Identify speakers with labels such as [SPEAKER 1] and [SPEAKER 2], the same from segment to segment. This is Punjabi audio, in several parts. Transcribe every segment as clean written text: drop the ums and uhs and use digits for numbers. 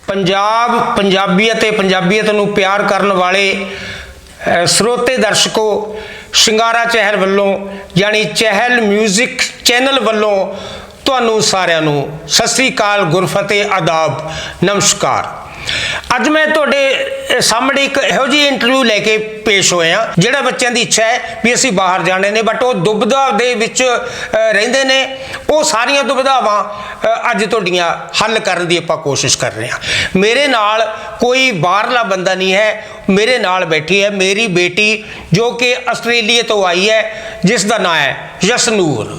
[SPEAKER 1] पंजाब पंजाबीयत ते पंजाबीयत नूं प्यार करन वाले ਸਰੋਤੇ ਦਰਸ਼ਕੋ ਸ਼ਿੰਗਾਰਾ ਚਹਿਲ ਵੱਲੋਂ यानी चहल म्यूजिक चैनल ਵੱਲੋਂ ਤੁਹਾਨੂੰ ਸਾਰਿਆਂ ਨੂੰ ਸਤਿ ਸ੍ਰੀ ਅਕਾਲ ਗੁਰਫਤਿਹ ਆਦਾਬ ਨਮਸਕਾਰ। ਅੱਜ मैं ਤੁਹਾਡੇ ਸਾਹਮਣੇ ਇੱਕ ਇਹੋ ਜਿਹੀ ਇੰਟਰਵਿਊ ਲੈ ਕੇ ਪੇਸ਼ ਹੋਇਆ ਜਿਹੜਾ ਬੱਚਿਆਂ ਦੀ ਇੱਛਾ ਹੈ ਵੀ ਅਸੀਂ ਬਾਹਰ ਜਾਣੇ ਨੇ ਬਟ ਉਹ ਦੁਬਿਧਾ ਦੇ ਵਿੱਚ ਰਹਿੰਦੇ ਨੇ। ਉਹ ਸਾਰੀਆਂ ਦੁਬਿਧਾਵਾਂ ਅੱਜ ਤੁਹਾਡੀਆਂ ਹੱਲ ਕਰਨ ਦੀ ਆਪਾਂ ਕੋਸ਼ਿਸ਼ ਕਰ ਰਹੇ ਹਾਂ। ਮੇਰੇ ਨਾਲ ਕੋਈ ਬਾਹਰਲਾ ਬੰਦਾ ਨਹੀਂ ਹੈ, मेरे नाल बैठी है मेरी बेटी जो कि आस्ट्रेलिया तो आई है जिसका नाम है यशनूर।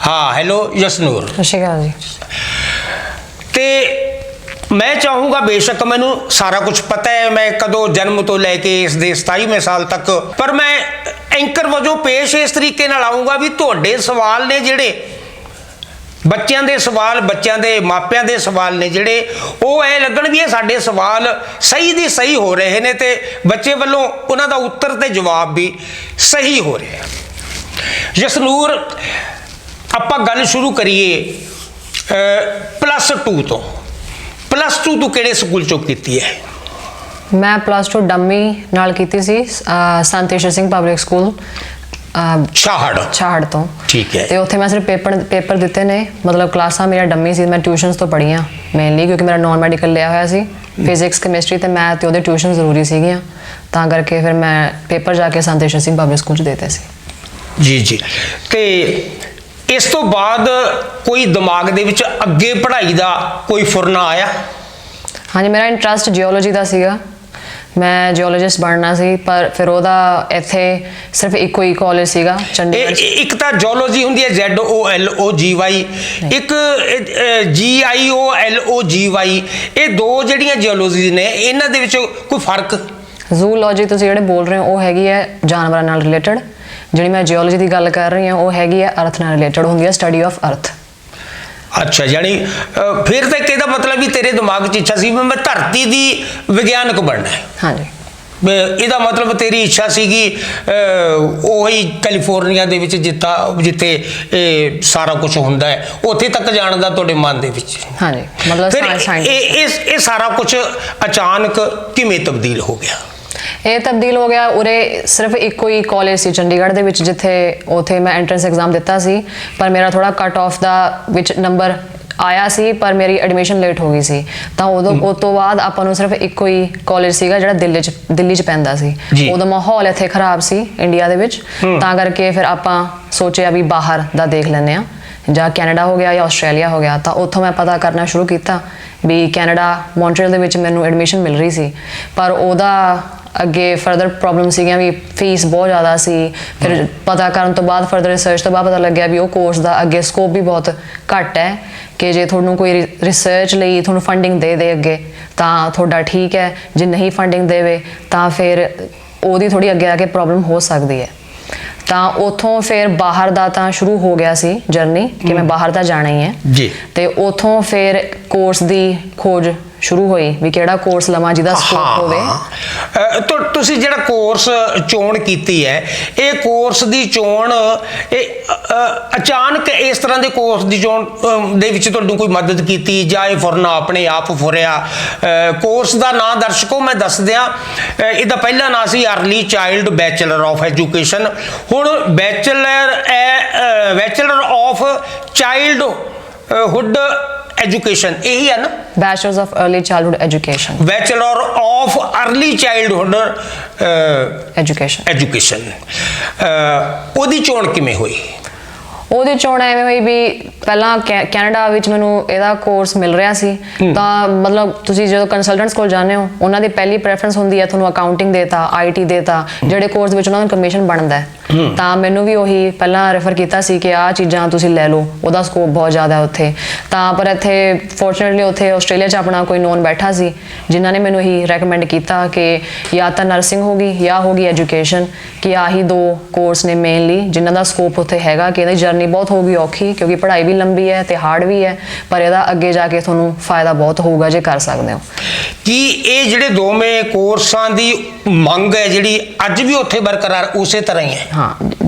[SPEAKER 1] हाँ हेलो यशनूर।
[SPEAKER 2] सत श्री अकाल जी।
[SPEAKER 1] तो मैं चाहूँगा बेशक मैनू सारा कुछ पता है, मैं कदों जन्म तो लैके इस दे 27वें साल तक, पर मैं एंकर वजों पेश इस तरीके नाल आऊँगा भी तुहाडे सवाल ने जिहड़े बच्चों के सवाल बच्चों के मापिया के सवाल ने जिहड़े वो ऐ लगन भी ये साडे सवाल सही दी सही हो रहे हैं तो बच्चे वालों उन्हां दा उत्तर ते जवाब भी सही हो रहे हैं। जसनूर आपां गल शुरू करिए +2 तो। +2 तू किहड़े स्कूल चों कीती है?
[SPEAKER 2] मैं +2 डम्मी नाल कीती सी संत ईश्वर सिंह पब्लिक स्कूल छाहड़ तो।
[SPEAKER 1] ठीक है।
[SPEAKER 2] तो उत्थे मैं सिर्फ पेपर दिते ने, मतलब क्लासां मेरा डम्मी सी, मैं ट्यूशनस तो पढ़ियां मेनली क्योंकि मेरा नॉन मैडिकल लिया होया सी, फिजिक्स कैमिस्ट्री ते मैथ ते ओहदे ट्यूशन जरूरी सीगियां, तां करके फिर मैं पेपर जाके संत ईश्वर सिंह पब्लिक स्कूल च देते सी।
[SPEAKER 1] जी जी। ते इस तो बाद कोई दिमाग दे विच अगे पढ़ाई दा कोई फुरना आया?
[SPEAKER 2] हाँ जी, मेरा इंटरस्ट जियोलॉजी का सीगा, मैं जियोलॉजिस्ट बनना सी, पर फिर ओदा इत्थे सिर्फ इको ही कॉलेज सीगा चंडीगढ़।
[SPEAKER 1] एक तो जियोलॉजी हुंदी है ZOLOGY, एक GIOLOGY, ये दो जिहड़ियां जियोलॉजी ने इन्हां दे विच कोई फर्क?
[SPEAKER 2] जूलॉजी तुसीं जिहड़े बोल रहे हो वो हैगी है जानवरां नाल रिलेटेड, जिहड़ी मैं जियोलॉजी की गल कर रही हूँ वो हैगी है अर्थ नाल रिलेटेड, हुंदी है स्टडी ऑफ अर्थ।
[SPEAKER 1] अच्छा, यानी फिर तो कहदा मतलब भी तेरे दिमाग च इच्छा सी मैं धरती दी विज्ञानक बनना है।
[SPEAKER 2] हाँ जी।
[SPEAKER 1] ਇਹਦਾ मतलब तेरी इच्छा सीगी ਉਹੀ ਕੈਲੀਫੋਰਨੀਆ ਦੇ ਵਿੱਚ ਜਿੱਥੇ ਸਾਰਾ ਕੁਝ ਹੁੰਦਾ ਹੈ ਉੱਥੇ ਤੱਕ ਜਾਣ ਦਾ ਤੁਹਾਡੇ ਮਨ ਦੇ ਵਿੱਚ?
[SPEAKER 2] हाँ जी, मतलब
[SPEAKER 1] ਫਿਰ ਇਹ ਸਾਰਾ ਕੁਝ ਅਚਾਨਕ ਕਿਵੇਂ ਤਬਦੀਲ ਹੋ ਗਿਆ?
[SPEAKER 2] ਇਹ ਤਬਦੀਲ ਹੋ ਗਿਆ ਉਰੇ ਸਿਰਫ ਇੱਕੋ ਹੀ ਕਾਲਜ ਸੀ ਚੰਡੀਗੜ੍ਹ ਦੇ ਵਿੱਚ ਜਿੱਥੇ ਉੱਥੇ ਮੈਂ ਐਂਟਰੈਂਸ ਐਗਜ਼ਾਮ ਦਿੱਤਾ ਸੀ, ਪਰ ਮੇਰਾ ਥੋੜਾ ਕੱਟ ਆਫ ਦਾ ਵਿੱਚ ਨੰਬਰ ਆਇਆ ਸੀ, ਪਰ ਮੇਰੀ ਐਡਮਿਸ਼ਨ ਲੇਟ ਹੋ ਗਈ ਸੀ, ਤਾਂ ਉਦੋਂ ਉਸ ਤੋਂ ਬਾਅਦ ਆਪਾਂ ਨੂੰ ਸਿਰਫ ਇੱਕੋ ਹੀ ਕਾਲਜ ਸੀਗਾ ਜਿਹੜਾ ਦਿੱਲੀ 'ਚ ਪੈਂਦਾ ਸੀ। ਉਦੋਂ ਮਾਹੌਲ ਇੱਥੇ ਖਰਾਬ ਸੀ ਇੰਡੀਆ ਦੇ ਵਿੱਚ, ਤਾਂ ਕਰਕੇ ਫਿਰ ਆਪਾਂ ਸੋਚਿਆ ਵੀ ਬਾਹਰ ਦਾ ਦੇਖ ਲੈਂਦੇ ਹਾਂ, ਜਾਂ ਕੈਨੇਡਾ ਹੋ ਗਿਆ ਜਾਂ ਆਸਟ੍ਰੇਲੀਆ ਹੋ ਗਿਆ। ਤਾਂ ਉੱਥੋਂ ਮੈਂ ਪਤਾ ਕਰਨਾ ਸ਼ੁਰੂ ਕੀਤਾ ਵੀ ਕੈਨੇਡਾ ਮੌਂਟਰੀਅਲ ਦੇ ਵਿੱਚ ਮੈਨੂੰ ਐਡਮਿਸ਼ਨ ਮਿਲ ਰਹੀ ਸੀ, ਪਰ ਉਹਦਾ ਅੱਗੇ ਫਰਦਰ ਪ੍ਰੋਬਲਮ ਸੀਗੀਆਂ ਵੀ ਫੀਸ ਬਹੁਤ ਜ਼ਿਆਦਾ ਸੀ। ਫਿਰ ਪਤਾ ਕਰਨ ਤੋਂ ਬਾਅਦ ਫਰਦਰ ਰਿਸਰਚ ਤੋਂ ਬਾਅਦ ਪਤਾ ਲੱਗਿਆ ਵੀ ਉਹ ਕੋਰਸ ਦਾ ਅੱਗੇ ਸਕੋਪ ਵੀ ਬਹੁਤ ਘੱਟ ਹੈ, ਕਿ ਜੇ ਤੁਹਾਨੂੰ ਕੋਈ ਰਿਸਰਚ ਲਈ ਤੁਹਾਨੂੰ ਫੰਡਿੰਗ ਦੇ ਅੱਗੇ ਤਾਂ ਤੁਹਾਡਾ ਠੀਕ ਹੈ, ਜੇ ਨਹੀਂ ਫੰਡਿੰਗ ਦੇਵੇ ਤਾਂ ਫਿਰ ਉਹਦੀ ਥੋੜੀ ਅੱਗੇ ਆ ਕੇ ਪ੍ਰੋਬਲਮ ਹੋ ਸਕਦੀ ਹੈ। ਤਾਂ ਉੱਥੋਂ ਫਿਰ ਬਾਹਰ ਦਾ ਤਾਂ ਸ਼ੁਰੂ ਹੋ ਗਿਆ ਸੀ ਜਰਨੀ ਕਿ ਮੈਂ ਬਾਹਰ ਤਾਂ ਜਾਣਾ ਹੀ ਹੈ
[SPEAKER 1] ਜੀ। ਤੇ
[SPEAKER 2] ਉੱਥੋਂ ਫਿਰ ਕੋਰਸ ਦੀ ਖੋਜ ਸ਼ੁਰੂ ਹੋਈ ਵੀ ਕਿਹੜਾ ਕੋਰਸ ਲਵਾਂ ਜਿਹਦਾ ਸਕੋਪ ਹੋਵੇ।
[SPEAKER 1] ਤੁਸੀਂ ਜਿਹੜਾ ਕੋਰਸ ਚੋਣ ਕੀਤੀ ਹੈ ਇਹ ਕੋਰਸ ਦੀ ਚੋਣ ਇਹ ਅਚਾਨਕ ਇਸ ਤਰ੍ਹਾਂ ਦੇ ਕੋਰਸ ਦੀ ਚੋਣ ਦੇ ਵਿੱਚ ਤੁਹਾਨੂੰ ਕੋਈ ਮਦਦ ਕੀਤੀ ਜਾਂ ਇਹ ਫੁਰਨਾ ਆਪਣੇ ਆਪ ਫੁਰਿਆ? ਕੋਰਸ ਦਾ ਨਾਂ ਦਰਸ਼ਕੋ ਮੈਂ ਦੱਸ ਦਿਆਂ, ਇਹਦਾ ਪਹਿਲਾ ਨਾਂ ਸੀ early child bachelor of education, ਹੁਣ ਬੈਚਲਰ ਆਫ ਚਾਈਲਡਹੁੱਡ एजुकेशन यही है ना?
[SPEAKER 2] Bachelors of early childhood education.
[SPEAKER 1] Bachelor of early childhood education ओदी चोण किवें होई?
[SPEAKER 2] ਉਹਦੀ ਚੋਣ ਐਵੇਂ ਹੋਈ ਵੀ ਪਹਿਲਾਂ ਕੈਨੇਡਾ ਵਿੱਚ ਮੈਨੂੰ ਇਹਦਾ ਕੋਰਸ ਮਿਲ ਰਿਹਾ ਸੀ, ਤਾਂ ਮਤਲਬ ਤੁਸੀਂ ਜਦੋਂ ਕੰਸਲਟੈਂਟਸ ਕੋਲ ਜਾਂਦੇ ਹੋ ਉਹਨਾਂ ਦੀ ਪਹਿਲੀ ਪ੍ਰੈਫਰੈਂਸ ਹੁੰਦੀ ਹੈ ਤੁਹਾਨੂੰ ਅਕਾਊਂਟਿੰਗ ਦੇਤਾ, IT ਦੇਤਾ, ਜਿਹੜੇ ਕੋਰਸ ਵਿੱਚ ਉਹਨਾਂ ਨੂੰ ਕਮਿਸ਼ਨ ਬਣਦਾ, ਤਾਂ ਮੈਨੂੰ ਵੀ ਉਹੀ ਪਹਿਲਾਂ ਰੈਫਰ ਕੀਤਾ ਸੀ ਕਿ ਆਹ ਚੀਜ਼ਾਂ ਤੁਸੀਂ ਲੈ ਲਓ, ਉਹਦਾ ਸਕੋਪ ਬਹੁਤ ਜ਼ਿਆਦਾ ਉੱਥੇ। ਤਾਂ ਪਰ ਇੱਥੇ ਫੋਰਚੂਨੇਟਲੀ ਉੱਥੇ ਆਸਟ੍ਰੇਲੀਆ 'ਚ ਆਪਣਾ ਕੋਈ ਨੋਨ ਬੈਠਾ ਸੀ ਜਿਨ੍ਹਾਂ ਨੇ ਮੈਨੂੰ ਇਹੀ ਰੈਕਮੈਂਡ ਕੀਤਾ ਕਿ ਜਾਂ ਤਾਂ ਨਰਸਿੰਗ ਹੋ ਗਈ ਜਾਂ ਹੋ ਗਈ ਐਜੂਕੇਸ਼ਨ, ਕਿ ਆਹੀ ਦੋ ਕੋਰਸ ਨੇ ਮੇਨਲੀ ਜਿਨ੍ਹਾਂ ਦਾ ਸਕੋਪ ਉੱਥੇ ਹੈਗਾ, ਕਿ ਇਹਦੀ ਜਰਨੀ ਬਹੁਤ ਹੋਊਗੀ ਔਖੀ ਕਿਉਂਕਿ ਪੜ੍ਹਾਈ ਵੀ ਲੰਬੀ ਹੈ ਤੇ ਹਾਰਡ ਵੀ ਹੈ, ਪਰ ਇਹਦਾ ਅੱਗੇ ਜਾ ਕੇ ਤੁਹਾਨੂੰ ਫਾਇਦਾ ਬਹੁਤ ਹੋਊਗਾ ਜੇ ਕਰ ਸਕਦੇ ਹੋ।
[SPEAKER 1] ਕਿ ਇਹ ਜਿਹੜੇ ਦੋਵੇਂ ਕੋਰਸਾਂ ਦੀ ਮੰਗ ਹੈ ਜਿਹੜੀ ਅੱਜ ਵੀ ਉੱਥੇ ਬਰਕਰਾਰ ਉਸੇ ਤਰ੍ਹਾਂ ਹੀ ਹੈ?
[SPEAKER 2] हाँ,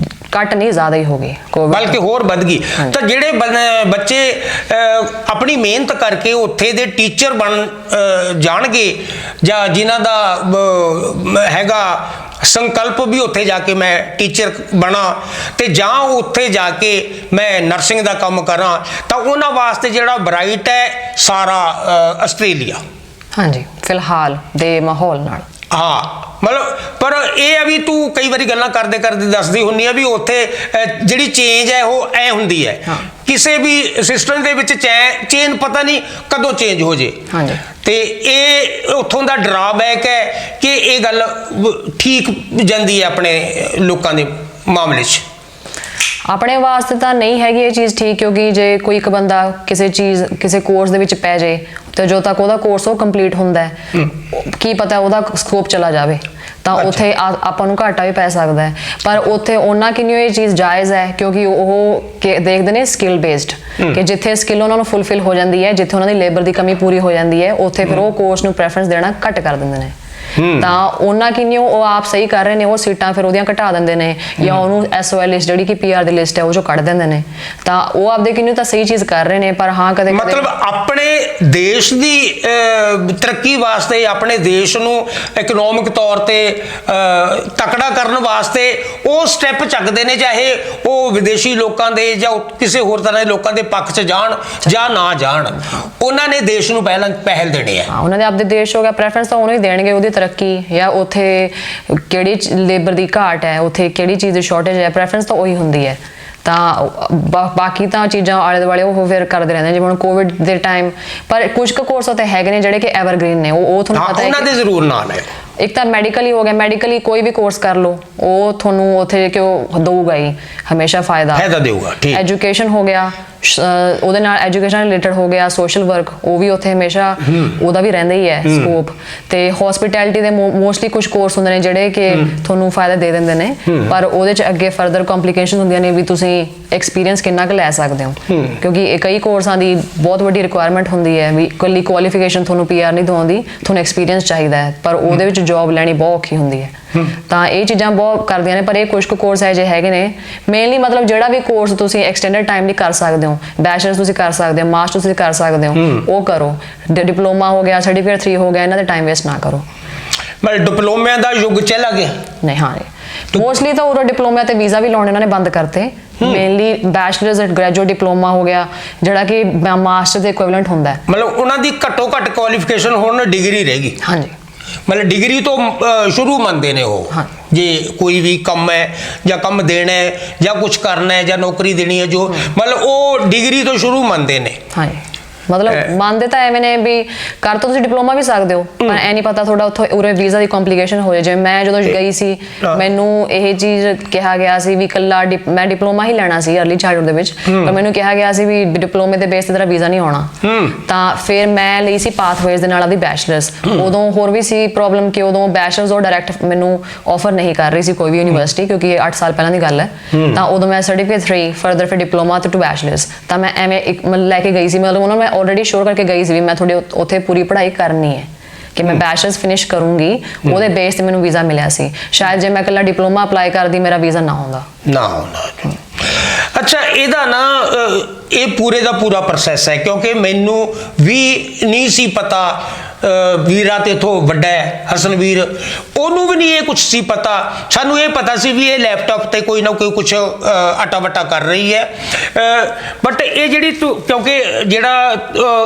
[SPEAKER 2] ਘੱਟ ਨਹੀਂ ਜ਼ਿਆਦਾ ਹੀ ਹੋ ਗਈ ਕੋਵਿਡ
[SPEAKER 1] ਬਲਕਿ ਹੋਰ ਵੱਧ ਗਈ। ਤਾਂ ਜਿਹੜੇ ਬੱਚੇ ਆਪਣੀ ਮਿਹਨਤ ਕਰਕੇ ਉੱਥੇ ਦੇ ਟੀਚਰ ਬਣ ਜਾਣਗੇ ਜਾਂ ਜਿਨ੍ਹਾਂ ਦਾ ਹੈਗਾ ਸੰਕਲਪ ਵੀ ਉੱਥੇ ਜਾ ਕੇ ਮੈਂ ਟੀਚਰ ਬਣਾ ਤੇ ਜਾਂ ਉੱਥੇ ਜਾ ਕੇ ਮੈਂ ਨਰਸਿੰਗ ਦਾ ਕੰਮ ਕਰਾਂ, ਤਾਂ ਉਹਨਾਂ ਵਾਸਤੇ ਜਿਹੜਾ ਬ੍ਰਾਈਟ ਹੈ ਸਾਰਾ ਆਸਟ੍ਰੇਲੀਆ।
[SPEAKER 2] ਹਾਂਜੀ, ਫਿਲਹਾਲ ਦੇ ਮਾਹੌਲ ਨਾਲ।
[SPEAKER 1] ਹਾਂ, ਮਤਲਬ ਪਰ ਇਹ ਆ ਵੀ ਤੂੰ ਕਈ ਵਾਰੀ ਗੱਲਾਂ ਕਰਦੇ ਕਰਦੇ ਦੱਸਦੀ ਹੁੰਨੀ ਆ ਵੀ ਉੱਥੇ ਜਿਹੜੀ ਚੇਂਜ ਹੈ ਉਹ ਐ ਹੁੰਦੀ ਹੈ, ਕਿਸੇ ਵੀ ਸਿਸਟਮ ਦੇ ਵਿੱਚ ਚੇਂਜ ਪਤਾ ਨਹੀਂ ਕਦੋਂ ਚੇਂਜ ਹੋ ਜੇ।
[SPEAKER 2] ਹਾਂਜੀ,
[SPEAKER 1] ਤੇ ਇਹ ਉੱਥੋਂ ਦਾ ਡਰਾਬੈਕ ਹੈ ਕਿ ਇਹ ਗੱਲ ਠੀਕ ਜਾਂਦੀ ਹੈ ਆਪਣੇ ਲੋਕਾਂ ਦੇ ਮਾਮਲੇ 'ਚ।
[SPEAKER 2] ਆਪਣੇ ਵਾਸਤੇ ਤਾਂ ਨਹੀਂ ਹੈਗੀ ਇਹ ਚੀਜ਼ ਠੀਕ, ਕਿਉਂਕਿ ਜੇ ਕੋਈ ਇੱਕ ਬੰਦਾ ਕਿਸੇ ਕੋਰਸ ਦੇ ਵਿੱਚ ਪੈ ਜੇ ਤੇ ਜਦੋਂ ਤੱਕ ਉਹਦਾ ਕੋਰਸ ਉਹ ਕੰਪਲੀਟ ਹੁੰਦਾ ਹੈ, ਕੀ ਪਤਾ ਉਹਦਾ ਸਕੋਪ ਚਲਾ ਜਾਵੇ ਤਾਂ ਉੱਥੇ ਆਪਾਂ ਨੂੰ ਘਾਟਾ ਵੀ ਪੈ ਸਕਦਾ ਹੈ। ਪਰ ਉੱਥੇ ਉਹਨਾਂ ਕਿੰਨੀ ਇਹ ਚੀਜ਼ ਜਾਇਜ਼ ਹੈ, ਕਿਉਂਕਿ ਉਹ ਦੇਖਦੇ ਨੇ ਸਕਿੱਲ ਬੇਸਡ, ਕਿ ਜਿੱਥੇ ਸਕਿੱਲ ਉਹਨਾਂ ਨੂੰ ਫੁੱਲਫਿਲ ਹੋ ਜਾਂਦੀ ਹੈ, ਜਿੱਥੇ ਉਹਨਾਂ ਦੀ ਲੇਬਰ ਦੀ ਕਮੀ ਪੂਰੀ ਹੋ ਜਾਂਦੀ ਹੈ, ਉੱਥੇ ਫਿਰ ਉਹ ਕੋਰਸ ਨੂੰ ਪ੍ਰੈਫਰੈਂਸ ਦੇਣਾ ਘੱਟ ਕਰ ਦਿੰਦੇ ਨੇ। ਤਾਂ ਉਹਨਾਂ ਕਿੰਨੀ ਉਹ ਆਪ ਸਹੀ ਕਰ ਰਹੇ ਨੇ, ਉਹ ਸੀਟਾਂ ਫਿਰ ਉਹਦੀਆਂ ਘਟਾ ਦਿੰਦੇ ਨੇ ਜਾਂ ਉਹਨੂੰ SOL ਲਿਸਟ ਜਿਹੜੀ ਕਿ PR ਦੀ ਲਿਸਟ ਹੈ ਉਹ 'ਚੋਂ ਕੱਢ ਦਿੰਦੇ ਨੇ। ਤਾਂ ਉਹ ਆਪਦੇ ਕਿੰਨੀ ਤਾਂ ਸਹੀ ਚੀਜ਼ ਕਰ ਰਹੇ ਨੇ, ਪਰ ਹਾਂ ਕਦੇ
[SPEAKER 1] ਮਤਲਬ ਆਪਣੇ ਦੇਸ਼ ਦੀ ਤਰੱਕੀ ਵਾਸਤੇ, ਆਪਣੇ ਦੇਸ਼ ਨੂੰ ਇਕਨੋਮਿਕ ਤੌਰ ਤੇ ਤਕੜਾ ਕਰਨ ਵਾਸਤੇ ਉਹ ਸਟੈਪ ਚੱਕਦੇ ਨੇ, ਚਾਹੇ ਉਹ ਵਿਦੇਸ਼ੀ ਲੋਕਾਂ ਦੇ ਜਾਂ ਕਿਸੇ ਹੋਰ ਤਰ੍ਹਾਂ ਦੇ ਲੋਕਾਂ ਦੇ ਪੱਖ 'ਚ ਜਾਣ ਜਾਂ ਨਾ ਜਾਣ, ਉਹਨਾਂ ਨੇ ਦੇਸ਼ ਨੂੰ ਪਹਿਲ ਦੇਣੀ ਹੈ।
[SPEAKER 2] ਉਹਨਾਂ ਦੇ ਆਪਦੇ ਦੇਸ਼ ਹੋ ਗਿਆ, ਪ੍ਰੈਫਰੈਂਸ ਤਾਂ ਉਹਨੂੰ ਹੀ ਦੇਣਗੇ, ਉਹਦੀ ਤਰੱਕੀ ਜਾਂ ਉੱਥੇ ਕਿਹੜੀ ਲੇਬਰ ਦੀ ਘਾਟ ਹੈ, ਉੱਥੇ ਕਿਹੜੀ ਚੀਜ਼ ਦੀ ਸ਼ਾਰਟੇਜ ਹੈ, ਪ੍ਰੈਫਰੈਂਸ ਤਾਂ ਉਹੀ ਹੁੰਦੀ ਹੈ। ਤਾਂ ਬਾਕੀ ਤਾਂ ਚੀਜ਼ਾਂ ਆਲੇ ਦੁਆਲੇ ਉਹ ਫਿਰ ਕਰਦੇ ਰਹਿੰਦੇ, ਜਿਵੇਂ ਹੁਣ ਕੋਵਿਡ ਦੇ ਟਾਈਮ। ਪਰ ਕੁਝ ਕੁ ਕੋਰਸ ਉੱਥੇ ਹੈਗੇ ਨੇ ਜਿਹੜੇ ਕਿ ਐਵਰਗ੍ਰੀਨ ਨੇ, ਉਹ ਤੁਹਾਨੂੰ ਪਤਾ ਹੈ
[SPEAKER 1] ਉਹਨਾਂ ਦੇ ਜ਼ਰੂਰ ਨਾਲ ਹੈ।
[SPEAKER 2] ਇੱਕ ਤਾਂ ਮੈਡੀਕਲ ਹੀ ਹੋ ਗਿਆ, ਮੈਡੀਕਲੀ ਕੋਈ ਵੀ ਕੋਰਸ ਕਰ ਲਓ ਉਹ ਤੁਹਾਨੂੰ ਉੱਥੇ ਕਿ ਉਹ ਦਊਗਾ ਹੀ ਹਮੇਸ਼ਾ ਫਾਇਦਾ
[SPEAKER 1] ਦੇਊਗਾ। ਠੀਕ,
[SPEAKER 2] ਐਜੂਕੇਸ਼ਨ ਹੋ ਗਿਆ, ਉਹਦੇ ਨਾਲ ਐਜੂਕੇਸ਼ਨ ਰਿਲੇਟਡ ਹੋ ਗਿਆ, ਸੋਸ਼ਲ ਵਰਕ ਉਹ ਵੀ ਉੱਥੇ ਹਮੇਸ਼ਾ ਉਹਦਾ ਵੀ ਰਹਿੰਦਾ ਹੀ ਹੈ ਸਕੋਪ। ਤੇ ਹੌਸਪਿਟੈਲਿਟੀ ਦੇ ਮੋਸਟਲੀ ਕੁਝ ਕੋਰਸ ਹੁੰਦੇ ਨੇ ਜਿਹੜੇ ਕਿ ਤੁਹਾਨੂੰ ਫਾਇਦਾ ਦੇ ਦਿੰਦੇ ਨੇ, ਪਰ ਉਹਦੇ 'ਚ ਅੱਗੇ ਫਰਦਰ ਕੰਪਲਿਕੇਸ਼ਨ ਹੁੰਦੀਆਂ ਨੇ ਵੀ ਤੁਸੀਂ ਐਕਸਪੀਰੀਅੰਸ ਕਿੰਨਾ ਕੁ ਲੈ ਸਕਦੇ ਹੋ, ਕਿਉਂਕਿ ਕਈ ਕੋਰਸਾਂ ਦੀ ਬਹੁਤ ਵੱਡੀ ਰਿਕੁਆਇਰਮੈਂਟ ਹੁੰਦੀ ਹੈ ਵੀ ਇਕੱਲੀ ਕੁਆਲੀਫਿਕੇਸ਼ਨ ਤੁਹਾਨੂੰ PR ਨਹੀਂ ਦਵਾਉਂਦੀ, ਤੁਹਾਨੂੰ ਐਕਸਪੀਰੀਅੰਸ ਚਾਹੀਦਾ ਹੈ, ਪਰ ਉਹਦੇ ਵਿੱਚ ਜੌਬ ਲੈਣੀ ਬਹੁਤ ਔਖੀ ਹੁੰਦੀ ਹੈ। ਤਾਂ ਇਹ ਚੀਜ਼ਾਂ ਬਹੁਤ ਕਰਦੀਆਂ ਨੇ, ਪਰ ਇਹ ਕੁਝ ਕੁ ਕੋਰਸ ਹੈ ਜੇ ਹੈਗੇ ਨੇ ਮੇਨਲੀ, ਮਤਲਬ ਜਿਹੜਾ ਵੀ ਕੋਰਸ ਤੁਸੀਂ ਐਕਸਟੈਂਡਡ ਟਾਈਮ ਲਈ ਕਰ ਸਕਦੇ ਹੋ, ਬੈਚਲਰਸ ਤੁਸੀਂ ਕਰ ਸਕਦੇ ਹੋ, ਮਾਸਟਰ ਤੁਸੀਂ ਕਰ ਸਕਦੇ ਹੋ, ਉਹ ਕਰੋ। ਡਿਪਲੋਮਾ ਹੋ ਗਿਆ, ਸਰਟੀਫਿਕੇਟ 3 ਹੋ ਗਿਆ, ਇਹਨਾਂ ਦਾ ਟਾਈਮ ਵੇਸਟ ਨਾ ਕਰੋ।
[SPEAKER 1] ਮਤਲਬ ਡਿਪਲੋਮਿਆਂ ਦਾ ਯੁੱਗ ਚਲਾ ਗਿਆ?
[SPEAKER 2] ਨਹੀਂ, ਹਾਂ, ਮੋਸਟਲੀ ਤਾਂ ਉਦੋਂ ਡਿਪਲੋਮਾ ਤੇ ਵੀਜ਼ਾ ਵੀ ਲਾਉਣੇ ਉਹਨਾਂ ਨੇ ਬੰਦ ਕਰਤੇ। Mainly bachelors and graduate diploma ਹੋ ਗਿਆ, ਜਿਹੜਾ ਕਿ ਮਾਸਟਰ ਦੇ ਇਕੁਇਵਲੈਂਟ ਹੁੰਦਾ ਹੈ।
[SPEAKER 1] ਮਤਲਬ ਉਹਨਾਂ ਦੀ ਘੱਟੋ ਘੱਟ ਕੁਆਲੀਫਿਕੇਸ਼ਨ ਹੁਣ ਡਿਗਰੀ ਰਹਿ ਗਈ।
[SPEAKER 2] ਹਾਂਜੀ,
[SPEAKER 1] ਮਤਲਬ ਡਿਗਰੀ ਤੋਂ ਸ਼ੁਰੂ ਮੰਨਦੇ ਨੇ ਉਹ, ਜੇ ਕੋਈ ਵੀ ਕੰਮ ਹੈ ਜਾਂ ਕੰਮ ਦੇਣਾ ਹੈ ਜਾਂ ਕੁਝ ਕਰਨਾ ਹੈ ਜਾਂ ਨੌਕਰੀ ਦੇਣੀ ਹੈ, ਜੋ ਮਤਲਬ ਉਹ ਡਿਗਰੀ ਤੋਂ ਸ਼ੁਰੂ ਮੰਨਦੇ ਨੇ।
[SPEAKER 2] ਹਾਂਜੀ, ਮਤਲਬ ਮੰਨਦੇ ਤਾਂ ਐਵੇਂ ਨੇ ਵੀ ਕਰ ਤਾਂ ਤੁਸੀਂ ਡਿਪਲੋਮਾ ਵੀ ਸਕਦੇ ਹੋ, ਪਰ ਐ ਨਹੀਂ ਪਤਾ ਤੁਹਾਡਾ ਉੱਥੋਂ ਉਰੇ ਵੀਜ਼ਾ ਦੀ ਕੰਪਲਿਕੇਸ਼ਨ ਹੋ ਜਾਏ। ਜਿਵੇਂ ਮੈਂ ਜਦੋਂ ਗਈ ਸੀ, ਮੈਨੂੰ ਇਹ ਚੀਜ਼ ਕਿਹਾ ਗਿਆ ਸੀ ਵੀ ਇਕੱਲਾ ਮੈਂ ਡਿਪਲੋਮਾ ਹੀ ਲੈਣਾ ਸੀ ਅਰਲੀ ਚਾਈਲਡਹੁੱਡ ਦੇ ਵਿੱਚ, ਪਰ ਮੈਨੂੰ ਕਿਹਾ ਗਿਆ ਸੀ ਵੀ ਡਿਪਲੋਮੇ ਦੇ ਬੇਸ ਤੇ ਤੇਰਾ ਵੀਜ਼ਾ ਨਹੀਂ ਆਉਣਾ। ਤਾਂ ਫਿਰ ਮੈਂ ਲਈ ਸੀ ਪਾਥਵੇਜ਼ ਦੇ ਨਾਲ ਆਪਦੀ ਬੈਚਲਰਸ। ਉਦੋਂ ਹੋਰ ਵੀ ਸੀ ਪ੍ਰੋਬਲਮ ਕਿ ਉਦੋਂ ਬੈਚਲਰਸ ਉਹ ਡਾਇਰੈਕਟ ਮੈਨੂੰ ਆਫਰ ਨਹੀਂ ਕਰ ਰਹੀ ਸੀ ਕੋਈ ਵੀ ਯੂਨੀਵਰਸਿਟੀ, ਕਿਉਂਕਿ 8 ਸਾਲ ਪਹਿਲਾਂ ਦੀ ਗੱਲ ਹੈ। ਤਾਂ ਉਦੋਂ ਮੈਂ ਸਰਟੀਫਿਕੇਟ 3 ਫਰਦਰ ਫਿਰ ਡਿਪਲੋਮਾ ਤੇ ਟੂ ਬੈਚਲਰਸ, ਤਾਂ ਮੈਂ ਐਵੇਂ ਇੱਕ ਲੈ ਕੇ ਗਈ ਸੀ। ਮਤਲਬ ਉਹਨਾਂ ਨੂੰ ਆਲਰੇਡੀ ਸ਼ੋਰ ਕਰਕੇ ਗਈ ਸੀ ਵੀ ਮੈਂ ਤੁਹਾਡੇ ਉੱਥੇ ਪੂਰੀ ਪੜ੍ਹਾਈ ਕਰਨੀ ਹੈ, ਕਿ ਮੈਂ ਬੈਚਲਰਸ ਫਿਨਿਸ਼ ਕਰੂੰਗੀ, ਉਹਦੇ ਬੇਸ ਤੇ ਮੈਨੂੰ ਵੀਜ਼ਾ ਮਿਲਿਆ ਸੀ। ਸ਼ਾਇਦ ਜੇ ਮੈਂ ਇਕੱਲਾ ਡਿਪਲੋਮਾ ਅਪਲਾਈ ਕਰਦੀ ਮੇਰਾ ਵੀਜ਼ਾ ਨਾ ਹੁੰਦਾ।
[SPEAKER 1] ਅੱਛਾ, ਇਹਦਾ ਨਾ ਇਹ ਪੂਰੇ ਦਾ ਪੂਰਾ ਪ੍ਰੋਸੈਸ ਹੈ, ਕਿਉਂਕਿ ਮੈਨੂੰ ਵੀ ਨਹੀਂ ਸੀ ਪਤਾ। ਵੀਰਾ ਤੇ ਇਥੋਂ ਵੱਡਾ ਹੈ ਹਸਨਵੀਰ, ਉਹਨੂੰ ਵੀ ਨਹੀਂ ਇਹ ਕੁਝ ਸੀ ਪਤਾ। ਸਾਨੂੰ ਇਹ ਪਤਾ ਸੀ ਵੀ ਇਹ ਲੈਪਟਾਪ ਤੇ ਕੋਈ ਨਾ ਕੋਈ ਕੁਝ ਆਟਾ ਵਟਾ ਕਰ ਰਹੀ ਹੈ, ਬਟ ਇਹ ਜਿਹੜੀ ਕਿਉਂਕਿ ਜਿਹੜਾ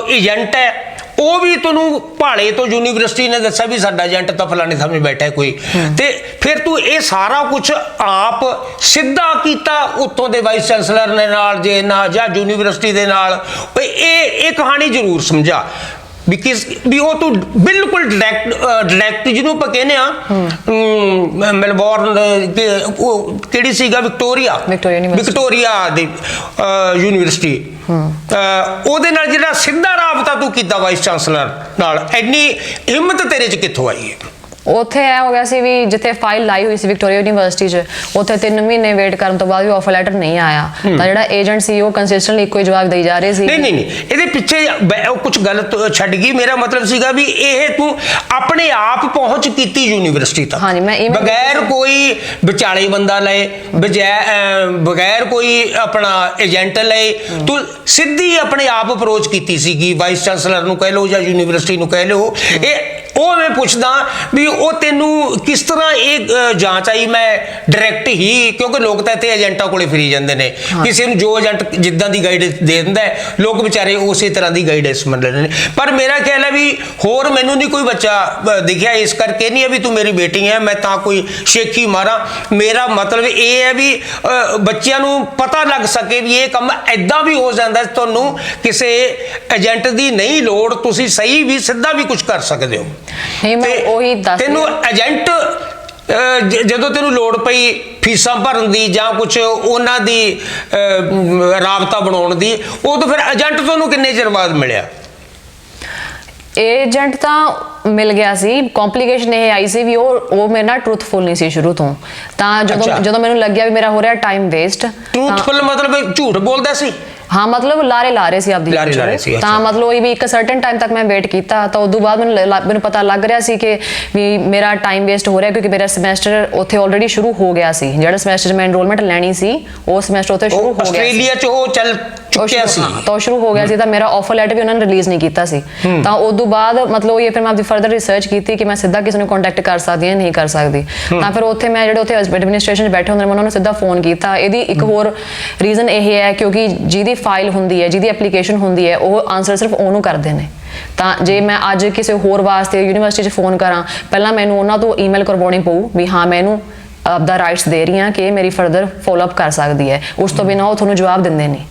[SPEAKER 1] ਏਜੰਟ ਹੈ ਉਹ ਵੀ ਤੁਹਾਨੂੰ ਭਾਲੇ ਤੋਂ ਯੂਨੀਵਰਸਿਟੀ ਨੇ ਦੱਸਿਆ ਵੀ ਸਾਡਾ ਏਜੰਟ ਤਾਂ ਫਲਾਣੇ ਸਾਹਮਣੇ ਬੈਠਾ ਕੋਈ, ਤੇ ਫਿਰ ਤੂੰ ਇਹ ਸਾਰਾ ਕੁਝ ਆਪ ਸਿੱਧਾ ਕੀਤਾ ਉੱਥੋਂ ਦੇ ਵਾਈਸ ਚਾਂਸਲਰ ਨੇ ਨਾਲ ਜੇ ਨਾ ਜਾਂ ਯੂਨੀਵਰਸਿਟੀ ਦੇ ਨਾਲ। ਇਹ ਕਹਾਣੀ ਜ਼ਰੂਰ ਸਮਝਾ ਵੀ ਉਹ ਤੂੰ ਬਿਲਕੁਲ ਡਾਇਰੈਕਟ ਜਿਹਨੂੰ ਆਪਾਂ ਕਹਿੰਦੇ ਆ ਮੈਲਬੌਰਨ ਕਿਹੜੀ ਸੀਗਾ ਵਿਕਟੋਰੀਆ ਦੀ ਯੂਨੀਵਰਸਿਟੀ, ਉਹਦੇ ਨਾਲ ਜਿਹੜਾ ਸਿੱਧਾ ਰਾਬਤਾ ਤੂੰ ਕੀਤਾ ਵਾਈਸ ਚਾਂਸਲਰ ਨਾਲ, ਇੰਨੀ ਹਿੰਮਤ ਤੇਰੇ 'ਚ ਕਿੱਥੋਂ ਆਈ ਹੈ?
[SPEAKER 2] ਉੱਥੇ ਇਹ ਹੋ ਗਿਆ ਸੀ ਵੀ ਜਿੱਥੇ ਫਾਈਲ ਲਾਈ ਹੋਈ ਸੀ ਵਿਕਟੋਰੀਆ ਯੂਨੀਵਰਸਿਟੀ 'ਚ, ਉੱਥੇ 3 ਮਹੀਨੇ ਵੇਟ ਕਰਨ ਤੋਂ ਬਾਅਦ ਵੀ ਆਫਰ ਲੈਟਰ ਨਹੀਂ ਆਇਆ। ਤਾਂ ਜਿਹੜਾ ਏਜੰਟ ਸੀ ਉਹ ਕੰਸਿਸਟੈਂਟਲੀ ਇੱਕੋ ਹੀ ਜਵਾਬ ਦੇਈ ਜਾ ਰਹੇ ਸੀ।
[SPEAKER 1] ਨਹੀਂ, ਇਹਦੇ ਪਿੱਛੇ ਕੁਝ ਗਲਤ ਛੱਡ ਗਈ। ਮੇਰਾ ਮਤਲਬ ਸੀਗਾ ਵੀ ਇਹ ਤੂੰ ਆਪਣੇ ਆਪ ਪਹੁੰਚ ਕੀਤੀ ਯੂਨੀਵਰਸਿਟੀ ਤੱਕ,
[SPEAKER 2] ਹਾਂਜੀ, ਮੈਂ
[SPEAKER 1] ਬਗੈਰ ਕੋਈ ਵਿਚਾਲੇ ਬੰਦਾ ਲਏ, ਬਗੈਰ ਕੋਈ ਆਪਣਾ ਏਜੰਟ ਲਏ, ਤੂੰ ਸਿੱਧੀ ਆਪਣੇ ਆਪ ਅਪਰੋਚ ਕੀਤੀ ਸੀਗੀ ਵਾਈਸ ਚਾਂਸਲਰ ਨੂੰ ਕਹਿ ਲਓ ਜਾਂ ਯੂਨੀਵਰਸਿਟੀ ਨੂੰ ਕਹਿ ਲਓ। ਉਹ ਮੈਂ ਪੁੱਛਦਾ ਵੀ ਉਹ ਤੈਨੂੰ ਕਿਸ ਤਰ੍ਹਾਂ ਇਹ ਜਾਂਚ ਆਈ? ਮੈਂ ਡਾਇਰੈਕਟ ਹੀ, ਕਿਉਂਕਿ ਲੋਕ ਤਾਂ ਇੱਥੇ ਏਜੰਟਾਂ ਕੋਲੇ ਫਿਰੀ ਜਾਂਦੇ ਨੇ, ਕਿਸੇ ਨੂੰ ਜੋ ਏਜੰਟ ਜਿੱਦਾਂ ਦੀ ਗਾਈਡੈਂਸ ਦੇ ਦਿੰਦਾ ਲੋਕ ਵਿਚਾਰੇ ਉਸੇ ਤਰ੍ਹਾਂ ਦੀ ਗਾਈਡੈਂਸ ਮੰਨ ਲੈਂਦੇ ਨੇ। ਪਰ ਮੇਰਾ ਖਿਆਲ ਹੈ ਵੀ ਹੋਰ ਮੈਨੂੰ ਨਹੀਂ ਕੋਈ ਬੱਚਾ ਦਿਖਿਆ, ਇਸ ਕਰਕੇ ਨਹੀਂ ਹੈ ਵੀ ਤੂੰ ਮੇਰੀ ਬੇਟੀ ਹੈ ਮੈਂ ਤਾਂ ਕੋਈ ਸ਼ੇਖੀ ਮਾਰਾਂ। ਮੇਰਾ ਮਤਲਬ ਇਹ ਹੈ ਵੀ ਬੱਚਿਆਂ ਨੂੰ ਪਤਾ ਲੱਗ ਸਕੇ ਵੀ ਇਹ ਕੰਮ ਐਦਾਂ ਵੀ ਹੋ ਜਾਂਦਾ, ਤੁਹਾਨੂੰ ਕਿਸੇ ਏਜੰਟ ਦੀ ਨਹੀਂ ਲੋੜ, ਤੁਸੀਂ ਸਹੀ ਵੀ ਸਿੱਧਾ ਵੀ ਕੁਝ ਕਰ ਸਕਦੇ ਹੋ। ਤੈਨੂੰ ਏਜੰਟ ਜਦੋਂ ਤੈਨੂੰ ਲੋੜ ਪਈ ਫੀਸਾਂ ਭਰਨ ਦੀ ਜਾਂ ਕੁਝ ਉਹਨਾਂ ਦੀ ਰਾਬਤਾ ਬਣਾਉਣ ਦੀ, ਉਦੋਂ ਫਿਰ ਏਜੰਟ ਤੁਹਾਨੂੰ ਕਿੰਨੇ ਚਿਰ ਬਾਅਦ ਮਿਲਿਆ?
[SPEAKER 2] ਏਜੰਟ ਤਾਂ ਮਿਲ ਗਿਆ ਸੀ। ਕੰਪਲਿਕੇਸ਼ਨ ਇਹ ਆਈ ਸੀ ਵੀ ਉਹ ਮੇਰੇ ਨਾਲ ਟਰੂਥਫੁਲ ਨਹੀਂ ਸੀ ਸ਼ੁਰੂ ਤੋਂ। ਤਾਂ ਜਦੋਂ ਮੈਨੂੰ ਲੱਗਿਆ ਵੀ ਮੇਰਾ ਹੋ ਰਿਹਾ ਟਾਈਮ ਵੇਸਟ।
[SPEAKER 1] ਟਰੂਥਫੁਲ ਮਤਲਬ ਝੂਠ ਬੋਲਦਾ ਸੀ?
[SPEAKER 2] हाँ, मतलब लारे ला रहे सी आपदी ਤਾਂ मतलब ਉਹ ਵੀ ਇੱਕ ਸਰਟਨ ਟਾਈਮ ਤੱਕ ਮੈਂ ਵੇਟ ਕੀਤਾ। ਤਾਂ ਉਦੋਂ ਬਾਅਦ ਮੈਨੂੰ ਪਤਾ ਲੱਗ ਰਿਹਾ ਸੀ ਕਿ ਵੀ ਮੇਰਾ ਟਾਈਮ ਵੇਸਟ ਹੋ ਰਿਹਾ, ਕਿਉਂਕਿ ਮੇਰਾ ਸਮੈਸਟਰ ਉੱਥੇ ਆਲਰੇਡੀ ਸ਼ੁਰੂ ਹੋ ਗਿਆ ਸੀ। ਜਿਹੜਾ ਸਮੈਸਟਰ ਮੈਂ ਐਨਰੋਲਮੈਂਟ ਲੈਣੀ ਸੀ ਉਹ ਸਮੈਸਟਰ ਉੱਥੇ ਸ਼ੁਰੂ ਹੋ ਗਿਆ।
[SPEAKER 1] ਆਸਟ੍ਰੇਲੀਆ ਚ ਉਹ ਚੱਲ ਚੁੱਕਿਆ ਸੀ,
[SPEAKER 2] ਤਾਂ ਸ਼ੁਰੂ ਹੋ ਗਿਆ ਸੀ। ਤਾਂ ਮੇਰਾ ਆਫਰ ਲੈਟਰ ਵੀ ਉਹਨਾਂ ਨੇ ਰਿਲੀਜ਼ ਨਹੀਂ ਕੀਤਾ ਸੀ। ਤਾਂ ਉਦੋਂ ਬਾਅਦ ਮਤਲਬ ਇਹ ਫਿਰ ਮੈਂ ਆਪਦੀ ਫਰਦਰ ਰਿਸਰਚ ਕੀਤੀ ਕਿ ਮੈਂ ਸਿੱਧਾ ਕਿਸੇ ਨੂੰ ਕੰਟੈਕਟ ਕਰ ਸਕਦੀ ਹਾਂ ਨਹੀਂ ਕਰ ਸਕਦੀ। ਤਾਂ ਫਿਰ ਉੱਥੇ ਮੈਂ ਜਿਹੜੇ ਉੱਥੇ ਐਡਮਿਨਿਸਟ੍ਰੇਸ਼ਨ 'ਚ ਬੈਠੇ ਹੁੰਦੇ ਨੇ, ਮੈਂ ਉਹਨਾਂ ਨੂੰ ਸਿੱਧਾ ਫੋਨ ਕੀਤਾ। ਇਹਦੀ ਇੱਕ ਹੋਰ ਰੀਜ਼ਨ ਇਹ ਹੈ ਕਿਉਂਕਿ ਜਿਹਦੀ ਫਾਈਲ ਹੁੰਦੀ ਹੈ, ਜਿਹਦੀ ਐਪਲੀਕੇਸ਼ਨ ਹੁੰਦੀ ਹੈ, ਉਹ ਆਨਸਰ ਸਿਰਫ ਉਹਨੂੰ ਕਰਦੇ ਨੇ। ਤਾਂ ਜੇ ਮੈਂ ਅੱਜ ਕਿਸੇ ਹੋਰ ਵਾਸਤੇ ਯੂਨੀਵਰਸਿਟੀ 'ਚ ਫੋਨ ਕਰਾਂ, ਪਹਿਲਾਂ ਮੈਨੂੰ ਉਹਨਾਂ ਤੋਂ ਈਮੇਲ ਕਰਵਾਉਣੀ ਪਊ ਵੀ ਹਾਂ ਮੈਂ ਇਹਨੂੰ ਆਪਦਾ ਰਾਈਟਸ ਦੇ ਰਹੀ ਹਾਂ ਕਿ ਇਹ ਮੇਰੀ ਫਰਦਰ ਫੋਲੋਅਪ ਕਰ ਸਕਦੀ ਹੈ। ਉਸ ਤੋਂ ਬਿਨਾਂ ਉਹ ਤੁਹਾਨੂੰ ਜਵਾਬ ਦਿੰਦੇ ਨਹੀਂ।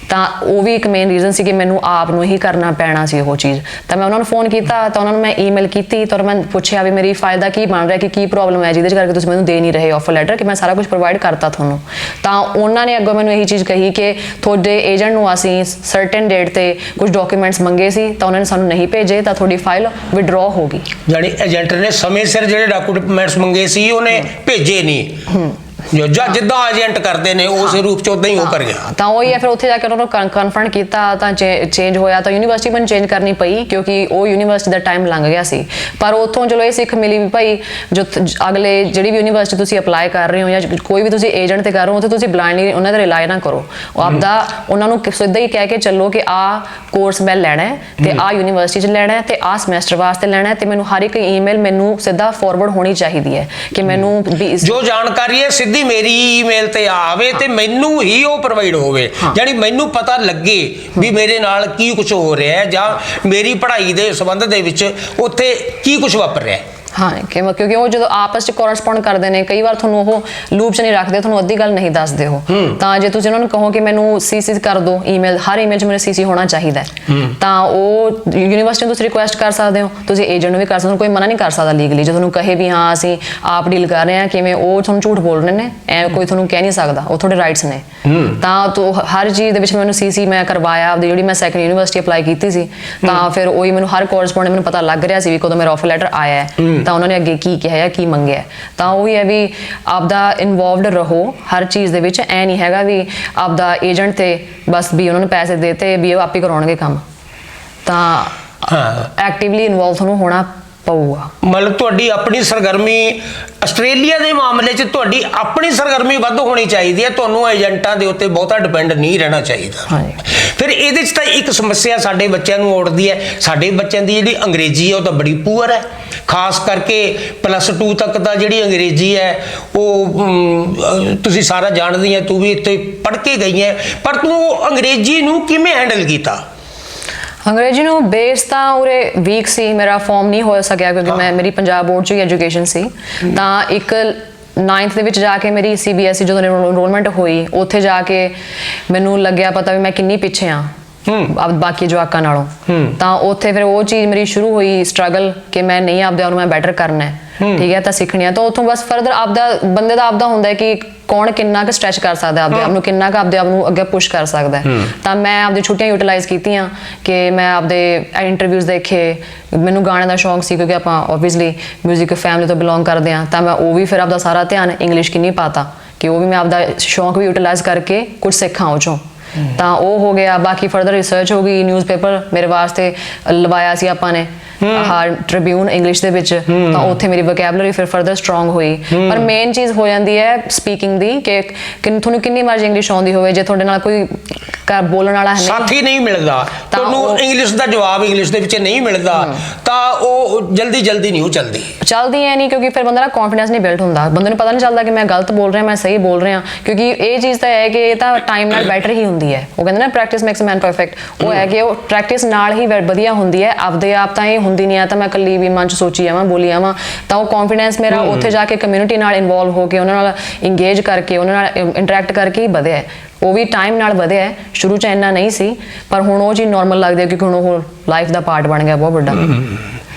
[SPEAKER 2] ਤਾਂ ਉਹ ਵੀ ਇੱਕ ਮੇਨ ਰੀਜ਼ਨ ਸੀ ਕਿ ਮੈਨੂੰ ਆਪ ਨੂੰ ਹੀ ਕਰਨਾ ਪੈਣਾ ਸੀ ਉਹ ਚੀਜ਼। ਤਾਂ ਮੈਂ ਉਹਨਾਂ ਨੂੰ ਫੋਨ ਕੀਤਾ, ਤਾਂ ਉਹਨਾਂ ਨੂੰ ਮੈਂ ਈਮੇਲ ਕੀਤੀ, ਤਾਂ ਮੈਂ ਪੁੱਛਿਆ ਵੀ ਮੇਰੀ ਫਾਈਲ ਦਾ ਕੀ ਬਣ ਰਿਹਾ, ਕਿ ਕੀ ਪ੍ਰੋਬਲਮ ਹੈ ਜਿਹਦੇ ਕਰਕੇ ਤੁਸੀਂ ਮੈਨੂੰ ਦੇ ਨਹੀਂ ਰਹੇ ਆਫਰ ਲੈਟਰ, ਕਿ ਮੈਂ ਸਾਰਾ ਕੁਝ ਪ੍ਰੋਵਾਈਡ ਕਰਤਾ ਤੁਹਾਨੂੰ। ਤਾਂ ਉਹਨਾਂ ਨੇ ਅੱਗੋਂ ਮੈਨੂੰ ਇਹੀ ਚੀਜ਼ ਕਹੀ ਕਿ ਤੁਹਾਡੇ ਏਜੰਟ ਨੂੰ ਅਸੀਂ ਸਰਟਨ ਡੇਟ ਤੇ ਕੁਝ ਡਾਕੂਮੈਂਟਸ ਮੰਗੇ ਸੀ, ਤਾਂ ਉਹਨਾਂ ਨੇ ਸਾਨੂੰ ਨਹੀਂ ਭੇਜੇ, ਤਾਂ ਤੁਹਾਡੀ ਫਾਈਲ ਵਿਡਰਾਅ ਹੋ ਗਈ।
[SPEAKER 1] ਯਾਨੀ ਏਜੰਟ ਨੇ ਸਮੇਂ ਸਿਰ ਜਿਹੜੇ ਡਾਕੂਮੈਂਟਸ ਮੰਗੇ ਸੀ ਉਹਨੇ ਭੇਜੇ ਨਹੀਂ, ਜਿੱਦਾਂ ਏਜੰਟ ਕਰਦੇ ਨੇ ਉਸ ਰੂਪ ਚ ਉਦਾਂ ਹੀ ਉਹ ਕਰ ਗਿਆ।
[SPEAKER 2] ਤਾਂ ਉਹੀ ਹੈ, ਫਿਰ ਉੱਥੇ ਜਾ ਕੇ ਉਹਨਾਂ ਨੂੰ ਕਨਫਰੰਟ ਕੀਤਾ, ਤਾਂ ਚੇਂਜ ਹੋਇਆ। ਤਾਂ ਯੂਨੀਵਰਸਿਟੀ ਮੈਨੂੰ ਚੇਂਜ ਕਰਨੀ ਪਈ ਕਿਉਂਕਿ ਉਹ ਯੂਨੀਵਰਸਿਟੀ ਦਾ ਟਾਈਮ ਲੰਘ ਗਿਆ ਸੀ। ਪਰ ਉੱਥੋਂ ਚਲੋ ਇਹ ਸਿੱਖ ਮਿਲੀ ਵੀ ਭਾਈ ਜੋ ਅਗਲੇ ਜਿਹੜੀ ਵੀ ਯੂਨੀਵਰਸਿਟੀ ਤੁਸੀਂ ਅਪਲਾਈ ਕਰ ਰਹੇ ਹੋ ਜਾਂ ਕੋਈ ਵੀ ਤੁਸੀਂ ਏਜੰਟ ਤੇ ਕਰ ਰਹੇ ਹੋ, ਉੱਥੇ ਤੁਸੀਂ ਬਲਾਈਂਡਲੀ ਉਹਨਾਂ ਤੇ ਰਿਲਾਈ ਨਾ ਕਰੋ। ਉਹ ਆਪਦਾ ਉਹਨਾਂ ਨੂੰ ਸਿੱਧਾ ਹੀ ਕਹਿ ਕੇ ਚੱਲੋ ਕਿ ਆਹ ਕੋਰਸ ਮੈਂ ਲੈਣਾ ਹੈ ਤੇ ਆਹ ਯੂਨੀਵਰਸਿਟੀ 'ਚ ਲੈਣਾ ਹੈ ਤੇ ਆਹ ਸਮੈਸਟਰ ਵਾਸਤੇ ਲੈਣਾ ਹੈ, ਤੇ ਮੈਨੂੰ ਹਰ ਇੱਕ ਈਮੇਲ ਮੈਨੂੰ ਸਿੱਧਾ ਫਾਰਵਰਡ ਹੋਣੀ ਚਾਹੀਦੀ ਹੈ ਕਿ ਮੈਨੂੰ
[SPEAKER 1] ਜੋ ਜਾਣਕਾਰੀ ਹੈ ਸਿੱਧੀ ਮੇਰੀ ਈਮੇਲ ਤੇ ਆਵੇ ਤੇ ਮੈਨੂੰ ਹੀ ਉਹ ਪ੍ਰੋਵਾਈਡ ਹੋਵੇ। ਯਾਨੀ ਮੈਨੂੰ ਪਤਾ ਲੱਗੇ ਵੀ ਮੇਰੇ ਨਾਲ ਕੀ ਕੁਝ ਹੋ ਰਿਹਾ ਹੈ ਜਾਂ ਮੇਰੀ ਪੜ੍ਹਾਈ ਦੇ ਸੰਬੰਧ ਦੇ ਵਿੱਚ ਉੱਥੇ ਕੀ ਕੁਝ ਵਾਪਰ ਰਿਹਾ ਹੈ।
[SPEAKER 2] ਹਾਂ, ਕਿਉਂਕਿ ਉਹ ਜਦੋਂ ਆਪਸ ਚ ਕੋਰਸਪੌਂਡ ਕਰਦੇ ਨੇ, ਕਈ ਵਾਰ ਤੁਹਾਨੂੰ ਉਹ ਲੂਪ ਚ ਨਹੀਂ ਰੱਖਦੇ, ਤੁਹਾਨੂੰ ਅੱਧੀ ਗੱਲ ਨਹੀਂ ਦੱਸਦੇ ਹੋ। ਤਾਂ ਜੇ ਤੁਸੀਂ ਉਹਨਾਂ ਨੂੰ ਕਹੋ ਕਿ ਮੈਨੂੰ ਸੀਸੀ ਕਰ ਦਿਓ ਈਮੇਲ, ਹਰ ਈਮੇਲ 'ਚ ਮੈਨੂੰ ਸੀਸੀ ਹੋਣਾ ਚਾਹੀਦਾ, ਤਾਂ ਉਹ ਯੂਨੀਵਰਸਿਟੀ ਨੂੰ ਤੁਸੀਂ ਰਿਕੁਐਸਟ ਕਰ ਸਕਦੇ ਹੋ, ਤੁਸੀਂ ਏਜੰਟ ਨੂੰ ਵੀ ਕਰ ਸਕਦੇ ਹੋ, ਕੋਈ ਮਨਾ ਨਹੀਂ ਕਰ ਸਕਦਾ ਲੀਗਲੀ। ਜੇ ਤੁਹਾਨੂੰ ਕਹੇ ਵੀ ਹਾਂ ਅਸੀਂ ਆਪ ਡੀਲ ਕਰ ਰਹੇ ਹਾਂ, ਕਿਵੇਂ ਉਹ ਤੁਹਾਨੂੰ ਝੂਠ ਬੋਲ ਰਹੇ ਨੇ, ਐ ਕੋਈ ਤੁਹਾਨੂੰ ਕਹਿ ਨਹੀਂ ਸਕਦਾ, ਉਹ ਤੁਹਾਡੇ ਰਾਈਟਸ ਨੇ। ਤਾਂ ਹਰ ਚੀਜ਼ ਦੇ ਵਿੱਚ ਮੈਨੂੰ ਸੀਸੀ ਮੈਂ ਕਰਵਾਇਆ ਆਪਦੀ, ਜਿਹੜੀ ਮੈਂ ਸੈਕੰਡ ਯੂਨੀਵਰਸਿਟੀ ਅਪਲਾਈ ਕੀਤੀ ਸੀ। ਤਾਂ ਫਿਰ ਉਹੀ ਮੈਨੂੰ ਹਰ ਕੋਰਸਪੌਂਡ ਮੈਨੂੰ ਪਤਾ ਲੱਗ ਰਿਹਾ ਸੀ ਵੀ ਕਦੋਂ ਮੇਰਾ ਆਫਰ ਲੈਟਰ ਆਇਆ ਹੈ, ਤਾਂ ਉਹਨਾਂ ਨੇ ਅੱਗੇ ਕੀ ਕਿਹਾ ਜਾਂ ਕੀ ਮੰਗਿਆ। ਤਾਂ ਉਹੀ ਹੈ ਵੀ ਆਪਦਾ ਇਨਵੋਲਵਡ ਰਹੋ ਹਰ ਚੀਜ਼ ਦੇ ਵਿੱਚ। ਐ ਨਹੀਂ ਹੈਗਾ ਵੀ ਆਪਦਾ ਏਜੰਟ ਤੇ ਬਸ ਵੀ ਉਹਨਾਂ ਨੂੰ ਪੈਸੇ ਦੇਤੇ ਵੀ ਉਹ ਆਪ ਹੀ ਕਰਾਉਣਗੇ ਕੰਮ। ਤਾਂ ਐਕਟਿਵਲੀ ਇਨਵੋਲਵ ਤੁਹਾਨੂੰ ਹੋਣਾ ਪਊਗਾ।
[SPEAKER 1] ਮਤਲਬ ਤੁਹਾਡੀ ਆਪਣੀ ਸਰਗਰਮੀ ਆਸਟ੍ਰੇਲੀਆ ਦੇ ਮਾਮਲੇ 'ਚ ਤੁਹਾਡੀ ਆਪਣੀ ਸਰਗਰਮੀ ਵੱਧ ਹੋਣੀ ਚਾਹੀਦੀ ਹੈ, ਤੁਹਾਨੂੰ ਏਜੰਟਾਂ ਦੇ ਉੱਤੇ ਬਹੁਤਾ ਡਿਪੈਂਡ ਨਹੀਂ ਰਹਿਣਾ ਚਾਹੀਦਾ। ਫਿਰ ਇਹਦੇ 'ਚ ਤਾਂ ਇੱਕ ਸਮੱਸਿਆ ਸਾਡੇ ਬੱਚਿਆਂ ਨੂੰ ਉੱਠਦੀ ਹੈ, ਸਾਡੇ ਬੱਚਿਆਂ ਦੀ ਜਿਹੜੀ ਅੰਗਰੇਜ਼ੀ ਹੈ ਉਹ ਤਾਂ ਬੜੀ ਪੂਅਰ ਹੈ, ਖਾਸ ਕਰਕੇ +2 ਤੱਕ ਤਾਂ ਜਿਹੜੀ ਅੰਗਰੇਜ਼ੀ ਹੈ ਉਹ ਤੁਸੀਂ ਸਾਰਾ ਜਾਣਦੀ ਹੈ, ਤੂੰ ਵੀ ਇੱਥੇ ਪੜ੍ਹ ਕੇ ਗਈ ਹੈ, ਪਰ ਤੂੰ ਅੰਗਰੇਜ਼ੀ ਨੂੰ ਕਿਵੇਂ ਹੈਂਡਲ ਕੀਤਾ?
[SPEAKER 2] ਅੰਗਰੇਜ਼ੀ ਨੂੰ ਬੇਸ ਤਾਂ ਉਰੇ ਵੀਕ ਸੀ, ਮੇਰਾ ਫਾਰਮ ਨਹੀਂ ਹੋ ਸਕਿਆ ਕਿਉਂਕਿ ਮੇਰੀ ਪੰਜਾਬ ਬੋਰਡ 'ਚ ਹੀ ਐਜੂਕੇਸ਼ਨ ਸੀ। ਤਾਂ ਇੱਕ 9th ਦੇ ਵਿੱਚ ਜਾ ਕੇ ਮੇਰੀ CBSE ਜਦੋਂ ਐਨਰੋਲਮੈਂਟ ਹੋਈ, ਉੱਥੇ ਜਾ ਕੇ ਮੈਨੂੰ ਲੱਗਿਆ ਪਤਾ ਵੀ ਮੈਂ ਕਿੰਨੀ ਪਿੱਛੇ ਆ ਬਾਕੀ ਜਵਾਕਾਂ ਨਾਲੋਂ। ਤਾਂ ਉੱਥੇ ਫਿਰ ਉਹ ਚੀਜ਼ ਮੇਰੀ ਸ਼ੁਰੂ ਹੋਈ ਸਟਰਗਲ ਕਿ ਮੈਂ ਨਹੀਂ ਆਪਦੇ ਆਪ ਨੂੰ ਮੈਂ ਬੈਟਰ ਕਰਨਾ ਹੈ, ਠੀਕ ਹੈ, ਤਾਂ ਸਿੱਖਣੀ ਆ। ਤਾਂ ਉੱਥੋਂ ਬਸ ਫਰਦਰ ਆਪਦਾ ਬੰਦੇ ਦਾ ਆਪਦਾ ਹੁੰਦਾ ਕਿ ਕੌਣ ਕਿੰਨਾ ਕੁ ਸਟ੍ਰੈਚ ਕਰ ਸਕਦਾ ਆਪਦੇ ਆਪ ਨੂੰ, ਕਿੰਨਾ ਕੁ ਆਪਦੇ ਆਪ ਨੂੰ ਅੱਗੇ ਪੁਸ਼ ਕਰ ਸਕਦਾ। ਤਾਂ ਮੈਂ ਆਪਦੀ ਛੁੱਟੀਆਂ ਯੂਟਿਲਾਈਜ਼ ਕੀਤੀਆਂ ਕਿ ਮੈਂ ਆਪਦੇ ਇੰਟਰਵਿਊਜ਼ ਦੇਖੇ। ਮੈਨੂੰ ਗਾਣੇ ਦਾ ਸ਼ੌਂਕ ਸੀ ਕਿਉਂਕਿ ਆਪਾਂ ਓਬਵੀਅਸਲੀ ਮਿਊਜ਼ਿਕ ਫੈਮਿਲੀ ਤੋਂ ਬਿਲੋਂਗ ਕਰਦੇ ਹਾਂ, ਤਾਂ ਮੈਂ ਉਹ ਵੀ ਫਿਰ ਆਪਦਾ ਸਾਰਾ ਧਿਆਨ ਇੰਗਲਿਸ਼ ਕਿੰਨੀ ਪਾਤਾ ਕਿ ਉਹ ਵੀ ਮੈਂ ਆਪਦਾ ਸ਼ੌਂਕ ਵੀ ਯੂਟਿਲਾਈਜ਼ ਕਰਕੇ ਕੁਝ ਸਿੱਖਾਂ ਉਹ 'ਚੋਂ। ਤਾਂ ਉਹ ਹੋ ਗਿਆ। ਬਾਕੀ ਫਰਦਰ ਰਿਸਰਚ ਹੋ ਗਈ, ਨਿਊਜ਼ਪੇਪਰ ਮੇਰੇ ਵਾਸਤੇ ਲਵਾਇਆ ਸੀ ਆਪਾਂ ਨੇ, ਟ੍ਰਿਬਿਊਨ ਇੰਗਲਿਸ਼ ਦੇ ਵਿੱਚ, ਤਾਂ ਉੱਥੇ ਮੇਰੀ ਵੋਕੈਬਲਰੀ ਫਿਰ ਫਰਦਰ ਸਟਰੋਂਗ ਹੋਈ। ਪਰ ਮੇਨ ਚੀਜ਼ ਹੋ ਜਾਂਦੀ ਹੈ ਸਪੀਕਿੰਗ ਦੀ, ਕਿ ਤੁਹਾਨੂੰ ਕਿੰਨੀ ਮਰਜ਼ੀ ਇੰਗਲਿਸ਼ ਆਉਂਦੀ ਹੋਵੇ, ਜੇ ਤੁਹਾਡੇ ਨਾਲ ਕੋਈ ਬੋਲਣ ਵਾਲਾ ਹੈ
[SPEAKER 1] ਸਾਥੀ ਨਹੀਂ ਮਿਲਦਾ, ਤੁਹਾਨੂੰ ਇੰਗਲਿਸ਼ ਦਾ ਜਵਾਬ ਇੰਗਲਿਸ਼ ਦੇ ਵਿੱਚ ਨਹੀਂ ਮਿਲਦਾ, ਤਾਂ ਉਹ ਜਲਦੀ ਨਹੀਂ ਉਹ ਚੱਲਦੀ
[SPEAKER 2] ਹੈ ਨਹੀਂ, ਕਿਉਂਕਿ ਫਿਰ ਬੰਦੇ ਦਾ ਕੌਨਫੀਡੈਂਸ ਨਹੀਂ ਬਿਲਡ ਹੁੰਦਾ, ਬੰਦੇ ਨੂੰ ਪਤਾ ਨਹੀਂ ਚੱਲਦਾ ਕਿ ਮੈਂ ਗਲਤ ਬੋਲ ਰਿਹਾ, ਮੈਂ ਸਹੀ ਬੋਲ ਰਿਹਾ, ਕਿਉਂਕਿ ਇਹ ਚੀਜ਼ ਤਾਂ ਹੈ ਕਿ ਇਹ ਤਾਂ ਟਾਈਮ ਨਾਲ ਬੈਟਰ ਹੀ ਹੁੰਦੀ ਹੈ। ਉਹ ਕਹਿੰਦੇ ਨਾ practice makes a man perfect, ਉਹ ਹੈ ਕਿ ਉਹ ਪ੍ਰੈਕਟਿਸ ਨਾਲ ਹੀ ਵਧੀਆ ਹੁੰਦੀ ਹੈ। ਆਪਦੇ ਆਪ ਤਾਂ ਇਹ ਹੁੰਦੀ ਨਹੀਂ ਹੈ ਤਾਂ ਮੈਂ ਇਕੱਲੀ ਵੀ ਮਨ 'ਚ ਸੋਚੀ ਜਾਵਾਂ, ਬੋਲੀ ਜਾਵਾਂ, ਤਾਂ ਉਹ ਕੌਨਫੀਡੈਂਸ ਮੇਰਾ ਉੱਥੇ ਜਾ ਕੇ ਕਮਿਊਨਿਟੀ ਨਾਲ ਇਨਵੋਲਵ ਹੋ ਕੇ, ਉਹਨਾਂ ਨਾਲ ਇੰਗੇਜ ਕਰਕੇ, ਉਹਨਾਂ ਨਾਲ ਇੰਟਰੈਕਟ ਕਰਕੇ ਹੀ ਵਧਿਆ ਹੈ। ਉਹ ਵੀ ਟਾਈਮ ਨਾਲ ਵਧਿਆ ਹੈ, ਸ਼ੁਰੂ 'ਚ ਇੰਨਾ ਨਹੀਂ ਸੀ, ਪਰ ਹੁਣ ਉਹ ਚੀਜ਼ ਨੋਰਮਲ ਲੱਗਦੀ ਹੈ, ਕਿਉਂਕਿ ਹੁਣ ਉਹ ਲਾਈਫ ਦਾ ਪਾਰਟ ਬਣ ਗਿਆ ਬਹੁਤ ਵੱਡਾ।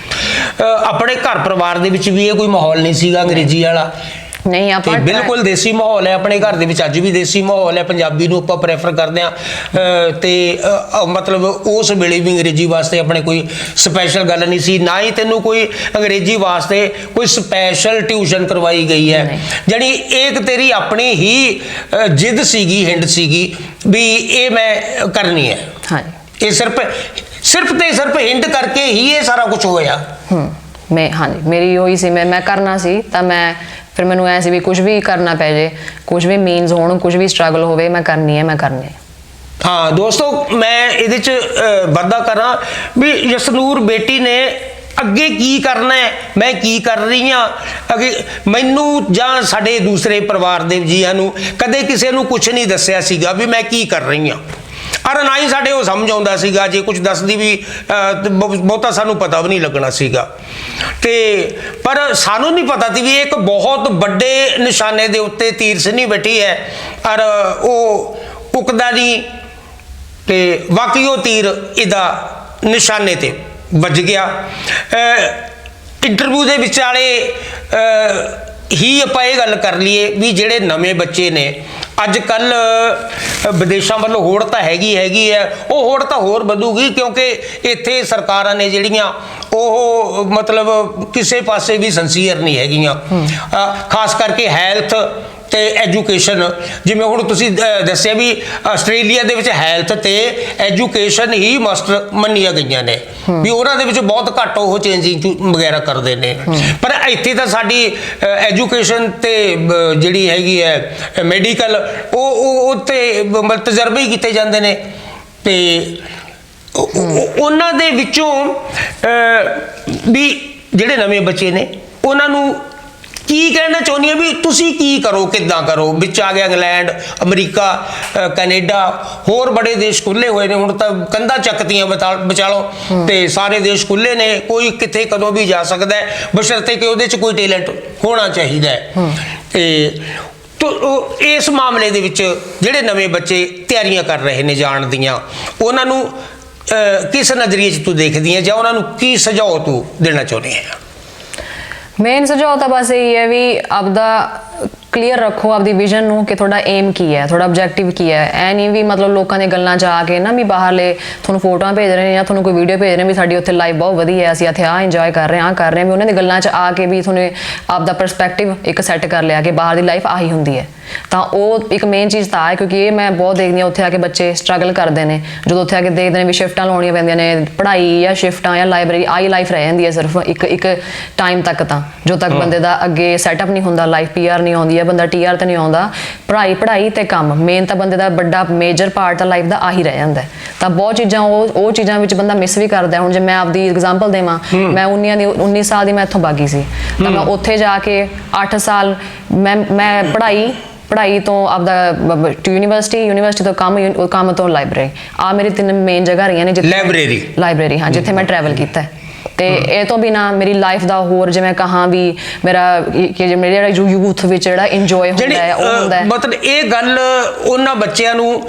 [SPEAKER 1] ਆਪਣੇ ਘਰ ਪਰਿਵਾਰ ਦੇ ਵਿੱਚ ਵੀ ਇਹ ਕੋਈ ਮਾਹੌਲ ਨਹੀਂ ਸੀਗਾ ਅੰਗਰੇਜ਼ੀ ਵਾਲਾ?
[SPEAKER 2] ਨਹੀਂ, ਆਪਾਂ
[SPEAKER 1] ਬਿਲਕੁਲ ਦੇਸੀ ਮਾਹੌਲ ਹੈ ਆਪਣੇ ਘਰ ਦੇ ਵਿੱਚ, ਅੱਜ ਵੀ ਦੇਸੀ ਮਾਹੌਲ ਹੈ, ਪੰਜਾਬੀ ਨੂੰ ਆਪਾਂ ਪ੍ਰੈਫਰ ਕਰਦੇ ਹਾਂ, ਤੇ ਮਤਲਬ ਉਸ ਵੇਲੇ ਵੀ ਅੰਗਰੇਜ਼ੀ ਵਾਸਤੇ ਆਪਣੇ ਕੋਈ ਸਪੈਸ਼ਲ ਗੱਲ ਨਹੀਂ ਸੀ, ਨਾ ਹੀ ਤੈਨੂੰ ਕੋਈ ਅੰਗਰੇਜ਼ੀ ਵਾਸਤੇ ਕੋਈ ਸਪੈਸ਼ਲ ਟਿਊਸ਼ਨ ਕਰਵਾਈ ਗਈ ਹੈ, ਜਾਣੀ ਇੱਕ ਤੇਰੀ ਆਪਣੀ ਹੀ ਜਿੱਦ ਸੀਗੀ, ਹਿੰਡ ਸੀਗੀ ਵੀ ਇਹ ਮੈਂ ਕਰਨੀ ਹੈ।
[SPEAKER 2] ਹਾਂਜੀ,
[SPEAKER 1] ਇਹ ਸਿਰਫ ਹਿੰਡ ਕਰਕੇ ਹੀ ਇਹ ਸਾਰਾ ਕੁਝ ਹੋਇਆ।
[SPEAKER 2] ਮੇਰੀ ਉਹੀ ਸੀ, ਮੈਂ ਕਰਨਾ ਸੀ, ਤਾਂ ਮੈਂ ਫਿਰ ਮੈਨੂੰ ਐ ਸੀ ਵੀ ਕੁਝ ਵੀ ਕਰਨਾ ਪੈ ਜੇ, ਕੁਝ ਵੀ ਮੀਨਸ ਹੋਣ, ਕੁਝ ਵੀ ਸਟਰਗਲ ਹੋਵੇ, ਮੈਂ ਕਰਨੀ ਹੈ।
[SPEAKER 1] ਹਾਂ ਦੋਸਤੋ, ਮੈਂ ਇਹਦੇ 'ਚ ਵਾਧਾ ਕਰਾਂ ਵੀ ਜਸਨੂਰ ਬੇਟੀ ਨੇ ਅੱਗੇ ਕੀ ਕਰਨਾ ਹੈ, ਮੈਂ ਕੀ ਕਰ ਰਹੀ ਹਾਂ, ਅੱਗੇ ਮੈਨੂੰ ਜਾਂ ਸਾਡੇ ਦੂਸਰੇ ਪਰਿਵਾਰ ਦੇ ਜੀਆਂ ਨੂੰ ਕਦੇ ਕਿਸੇ ਨੂੰ ਕੁਝ ਨਹੀਂ ਦੱਸਿਆ ਸੀਗਾ ਵੀ ਮੈਂ ਕੀ ਕਰ ਰਹੀ ਹਾਂ, ਔਰ ਨਾ ਹੀ ਸਾਡੇ ਉਹ ਸਮਝ ਆਉਂਦਾ ਸੀਗਾ, ਜੇ ਕੁਝ ਦੱਸਦੀ ਵੀ ਬਹੁਤਾ ਸਾਨੂੰ ਪਤਾ ਵੀ ਨਹੀਂ ਲੱਗਣਾ ਸੀਗਾ। ਤੇ ਪਰ ਸਾਨੂੰ ਨਹੀਂ ਪਤਾ ਸੀ ਵੀ ਇੱਕ ਬਹੁਤ ਵੱਡੇ ਨਿਸ਼ਾਨੇ ਦੇ ਉੱਤੇ ਤੀਰ ਸਿੰਨੀ ਬੈਠੀ ਹੈ, ਔਰ ਉਹ ਉਕਦਾ ਨਹੀਂ, ਤੇ ਬਾਕੀ ਉਹ ਤੀਰ ਇਹਦਾ ਨਿਸ਼ਾਨੇ ਤੇ ਵੱਜ ਗਿਆ। ਇੰਟਰਵਿਊ ਦੇ ਵਿਚਾਲੇ ਹੀ ਆਪਾਂ ਇਹ ਗੱਲ ਕਰ ਲਈਏ ਵੀ ਜਿਹੜੇ ਨਵੇਂ ਬੱਚੇ ਨੇ ਅੱਜ ਕੱਲ ਵਿਦੇਸ਼ਾਂ ਵੱਲੋਂ ਹੋੜ ਤਾਂ ਹੈਗੀ ਹੈ, ਉਹ ਹੋੜ ਤਾਂ ਹੋਰ ਵਧੂਗੀ, ਕਿਉਂਕਿ ਇੱਥੇ ਸਰਕਾਰਾਂ ਨੇ ਜਿਹੜੀਆਂ ਉਹ ਮਤਲਬ ਕਿਸੇ ਪਾਸੇ ਵੀ ਸਿੰਸੀਅਰ ਨਹੀਂ ਹੈਗੀਆਂ, ਖਾਸ ਕਰਕੇ ਹੈਲਥ ਤੇ ਐਜੂਕੇਸ਼ਨ। ਜਿਵੇਂ ਹੁਣ ਤੁਸੀਂ ਦੱਸਿਆ ਵੀ ਆਸਟ੍ਰੇਲੀਆ ਦੇ ਵਿੱਚ ਹੈਲਥ ਤੇ ਐਜੂਕੇਸ਼ਨ ਹੀ ਮਸਟ ਮੰਨੀਆਂ ਗਈਆਂ ਨੇ, ਵੀ ਉਹਨਾਂ ਦੇ ਵਿੱਚ ਬਹੁਤ ਘੱਟ ਉਹ ਚੇਂਜਿੰਗ ਵਗੈਰਾ ਕਰਦੇ ਨੇ, ਪਰ ਇੱਥੇ ਤਾਂ ਸਾਡੀ ਐਜੂਕੇਸ਼ਨ ਤੇ ਜਿਹੜੀ ਹੈਗੀ ਹੈ ਮੈਡੀਕਲ, ਉਹ ਤੇ ਤਜਰਬੇ ਹੀ ਕੀਤੇ ਜਾਂਦੇ ਨੇ। ਤੇ ਉਹਨਾਂ ਦੇ ਵਿੱਚੋਂ ਵੀ ਜਿਹੜੇ ਨਵੇਂ ਬੱਚੇ ਨੇ ਉਹਨਾਂ ਨੂੰ ਕੀ ਕਹਿਣਾ ਚਾਹੁੰਦੀ ਆ ਵੀ ਤੁਸੀਂ ਕੀ ਕਰੋ, ਕਿੱਦਾਂ ਕਰੋ? ਵਿੱਚ ਆ ਗਿਆ ਇੰਗਲੈਂਡ, ਅਮਰੀਕਾ, ਕੈਨੇਡਾ, ਹੋਰ ਬੜੇ ਦੇਸ਼ ਖੁੱਲੇ ਹੋਏ ਨੇ, ਹੁਣ ਤਾਂ ਕੰਧਾਂ ਚੱਕਤੀਆਂ ਵਿਚਾਲੋਂ, ਤੇ ਸਾਰੇ ਦੇਸ਼ ਖੁੱਲੇ ਨੇ, ਕੋਈ ਕਿੱਥੇ ਕਦੋਂ ਵੀ ਜਾ ਸਕਦਾ ਹੈ, ਬਸ਼ਰਤੇ ਕਿ ਉਹਦੇ 'ਚ ਕੋਈ ਟੈਲੈਂਟ ਹੋਣਾ ਚਾਹੀਦਾ ਹੈ। ਤੇ ਇਸ ਮਾਮਲੇ ਦੇ ਵਿੱਚ ਜਿਹੜੇ ਨਵੇਂ ਬੱਚੇ ਤਿਆਰੀਆਂ ਕਰ ਰਹੇ ਨੇ ਜਾਣ ਦੀਆਂ, ਉਹਨਾਂ ਨੂੰ ਕਿਸ ਨਜ਼ਰੀਏ 'ਚ ਤੂੰ ਦੇਖਦੀ ਹੈ, ਜਾਂ ਉਹਨਾਂ ਨੂੰ ਕੀ ਸੁਝਾਅ ਤੂੰ ਦੇਣਾ ਚਾਹੁੰਦੀ ਹੈ?
[SPEAKER 2] ਮੇਨ ਸੁਝਾਅ ਤਾਂ ਬਸ ਇਹੀ ਹੈ ਵੀ ਆਪਦਾ ਕਲੀਅਰ ਰੱਖੋ ਆਪਦੀ ਵਿਜ਼ਨ ਨੂੰ, ਕਿ ਤੁਹਾਡਾ ਏਮ ਕੀ ਹੈ, ਤੁਹਾਡਾ ਆਬਜੈਕਟਿਵ ਕੀ ਹੈ। ਐ ਨਹੀਂ ਵੀ ਮਤਲਬ ਲੋਕਾਂ ਦੀਆਂ ਗੱਲਾਂ 'ਚ ਆ ਕੇ ਨਾ ਵੀ ਬਾਹਰਲੇ ਤੁਹਾਨੂੰ ਫੋਟੋਆਂ ਭੇਜ ਰਹੇ ਨੇ ਜਾਂ ਤੁਹਾਨੂੰ ਕੋਈ ਵੀਡੀਓ ਭੇਜ ਰਹੇ ਵੀ ਸਾਡੀ ਉੱਥੇ ਲਾਈਫ ਬਹੁਤ ਵਧੀਆ, ਅਸੀਂ ਇੱਥੇ ਆਹ ਇੰਜੋਏ ਕਰ ਰਹੇ ਹਾਂ, ਵੀ ਉਹਨਾਂ ਦੀ ਗੱਲਾਂ 'ਚ ਆ ਕੇ ਵੀ ਤੁਹਾਨੂੰ ਆਪਦਾ ਪਰਸਪੈਕਟਿਵ ਇੱਕ ਸੈੱਟ ਕਰ ਲਿਆ ਕਿ ਬਾਹਰ ਦੀ ਲਾਈਫ ਆਹੀ ਹੁੰਦੀ ਹੈ। ਤਾਂ ਉਹ ਇੱਕ ਮੇਨ ਚੀਜ਼ ਤਾਂ ਹੈ, ਕਿਉਂਕਿ ਇਹ ਮੈਂ ਬਹੁਤ ਦੇਖਦੀ ਹਾਂ ਉੱਥੇ ਆ ਕੇ ਬੱਚੇ ਸਟਰਗਲ ਕਰਦੇ ਨੇ, ਜਦੋਂ ਉੱਥੇ ਆ ਕੇ ਦੇਖਦੇ ਨੇ ਵੀ ਸ਼ਿਫਟਾਂ ਲਾਉਣੀਆਂ ਪੈਂਦੀਆਂ ਨੇ, ਪੜ੍ਹਾਈ ਜਾਂ ਸ਼ਿਫਟਾਂ ਜਾਂ ਲਾਇਬ੍ਰੇਰੀ, ਆਹੀ ਲਾਈਫ ਰਹਿ ਜਾਂਦੀ ਹੈ ਸਿਰਫ ਇੱਕ ਟਾਈਮ ਤੱਕ, ਤਾਂ ਜਦੋਂ ਤੱਕ ਬੰਦੇ ਦਾ ਅੱਗੇ ਸੈਟਅਪ ਨਹੀਂ ਹੁੰਦਾ, ਲਾਈਫ PR ਨਹੀਂ ਆਉਂਦੀ ਹੈ, ਬੰਦਾ TR ਤੇ ਨਹੀਂ ਆਉਂਦਾ, ਪੜ੍ਹਾਈ ਤੇ ਕੰਮ ਮੇਨ ਤਾਂ ਬੰਦੇ ਦਾ ਵੱਡਾ ਮੇਜਰ ਪਾਰਟ ਤਾਂ ਲਾਈਫ ਦਾ ਆਹੀ ਰਹਿ ਜਾਂਦਾ। ਤਾਂ ਬਹੁਤ ਚੀਜ਼ਾਂ ਉਹ ਚੀਜ਼ਾਂ ਵਿੱਚ ਬੰਦਾ ਮਿਸ ਵੀ ਕਰਦਾ। ਹੁਣ ਜੇ ਮੈਂ ਆਪਦੀ ਐਗਜ਼ਾਮਪਲ ਦੇਵਾਂ, ਮੈਂ 19 ਸਾਲ ਦੀ ਮੈਂ ਇੱਥੋਂ ਬਾਗੀ ਸੀ, ਤਾਂ ਮੈਂ ਉੱਥੇ ਜਾ ਕੇ 8 ਸਾਲ ਮੈਂ ਪੜ੍ਹਾਈ ਤੋਂ ਆਪਦਾ ਯੂਨੀਵਰਸਿਟੀ ਤੋਂ ਕੰਮ ਤੋਂ ਲਾਇਬ੍ਰੇਰੀ, ਆ ਮੇਰੀ 3 ਮੇਨ ਜਗ੍ਹਾ ਰਹੀਆਂ ਨੇ ਜਿੱਥੇ ਲਾਇਬ੍ਰੇਰੀ, ਹਾਂ, ਜਿੱਥੇ ਮੈਂ ਟਰੈਵਲ ਕੀਤਾ। ਤੇ ਇਹ ਤੋਂ ਬਿਨਾਂ ਮੇਰੀ ਲਾਈਫ ਦਾ ਹੋਰ ਜਿਵੇਂ ਕਹਾਂ ਵੀ ਮੇਰਾ ਜਿਹੜਾ ਯੂਥ ਵਿੱਚ ਜਿਹੜਾ ਇੰਜੋਏ ਹੁੰਦਾ ਹੈ ਉਹ ਹੁੰਦਾ ਹੈ।
[SPEAKER 1] ਮਤਲਬ ਇਹ ਗੱਲ ਉਹਨਾਂ ਬੱਚਿਆਂ ਨੂੰ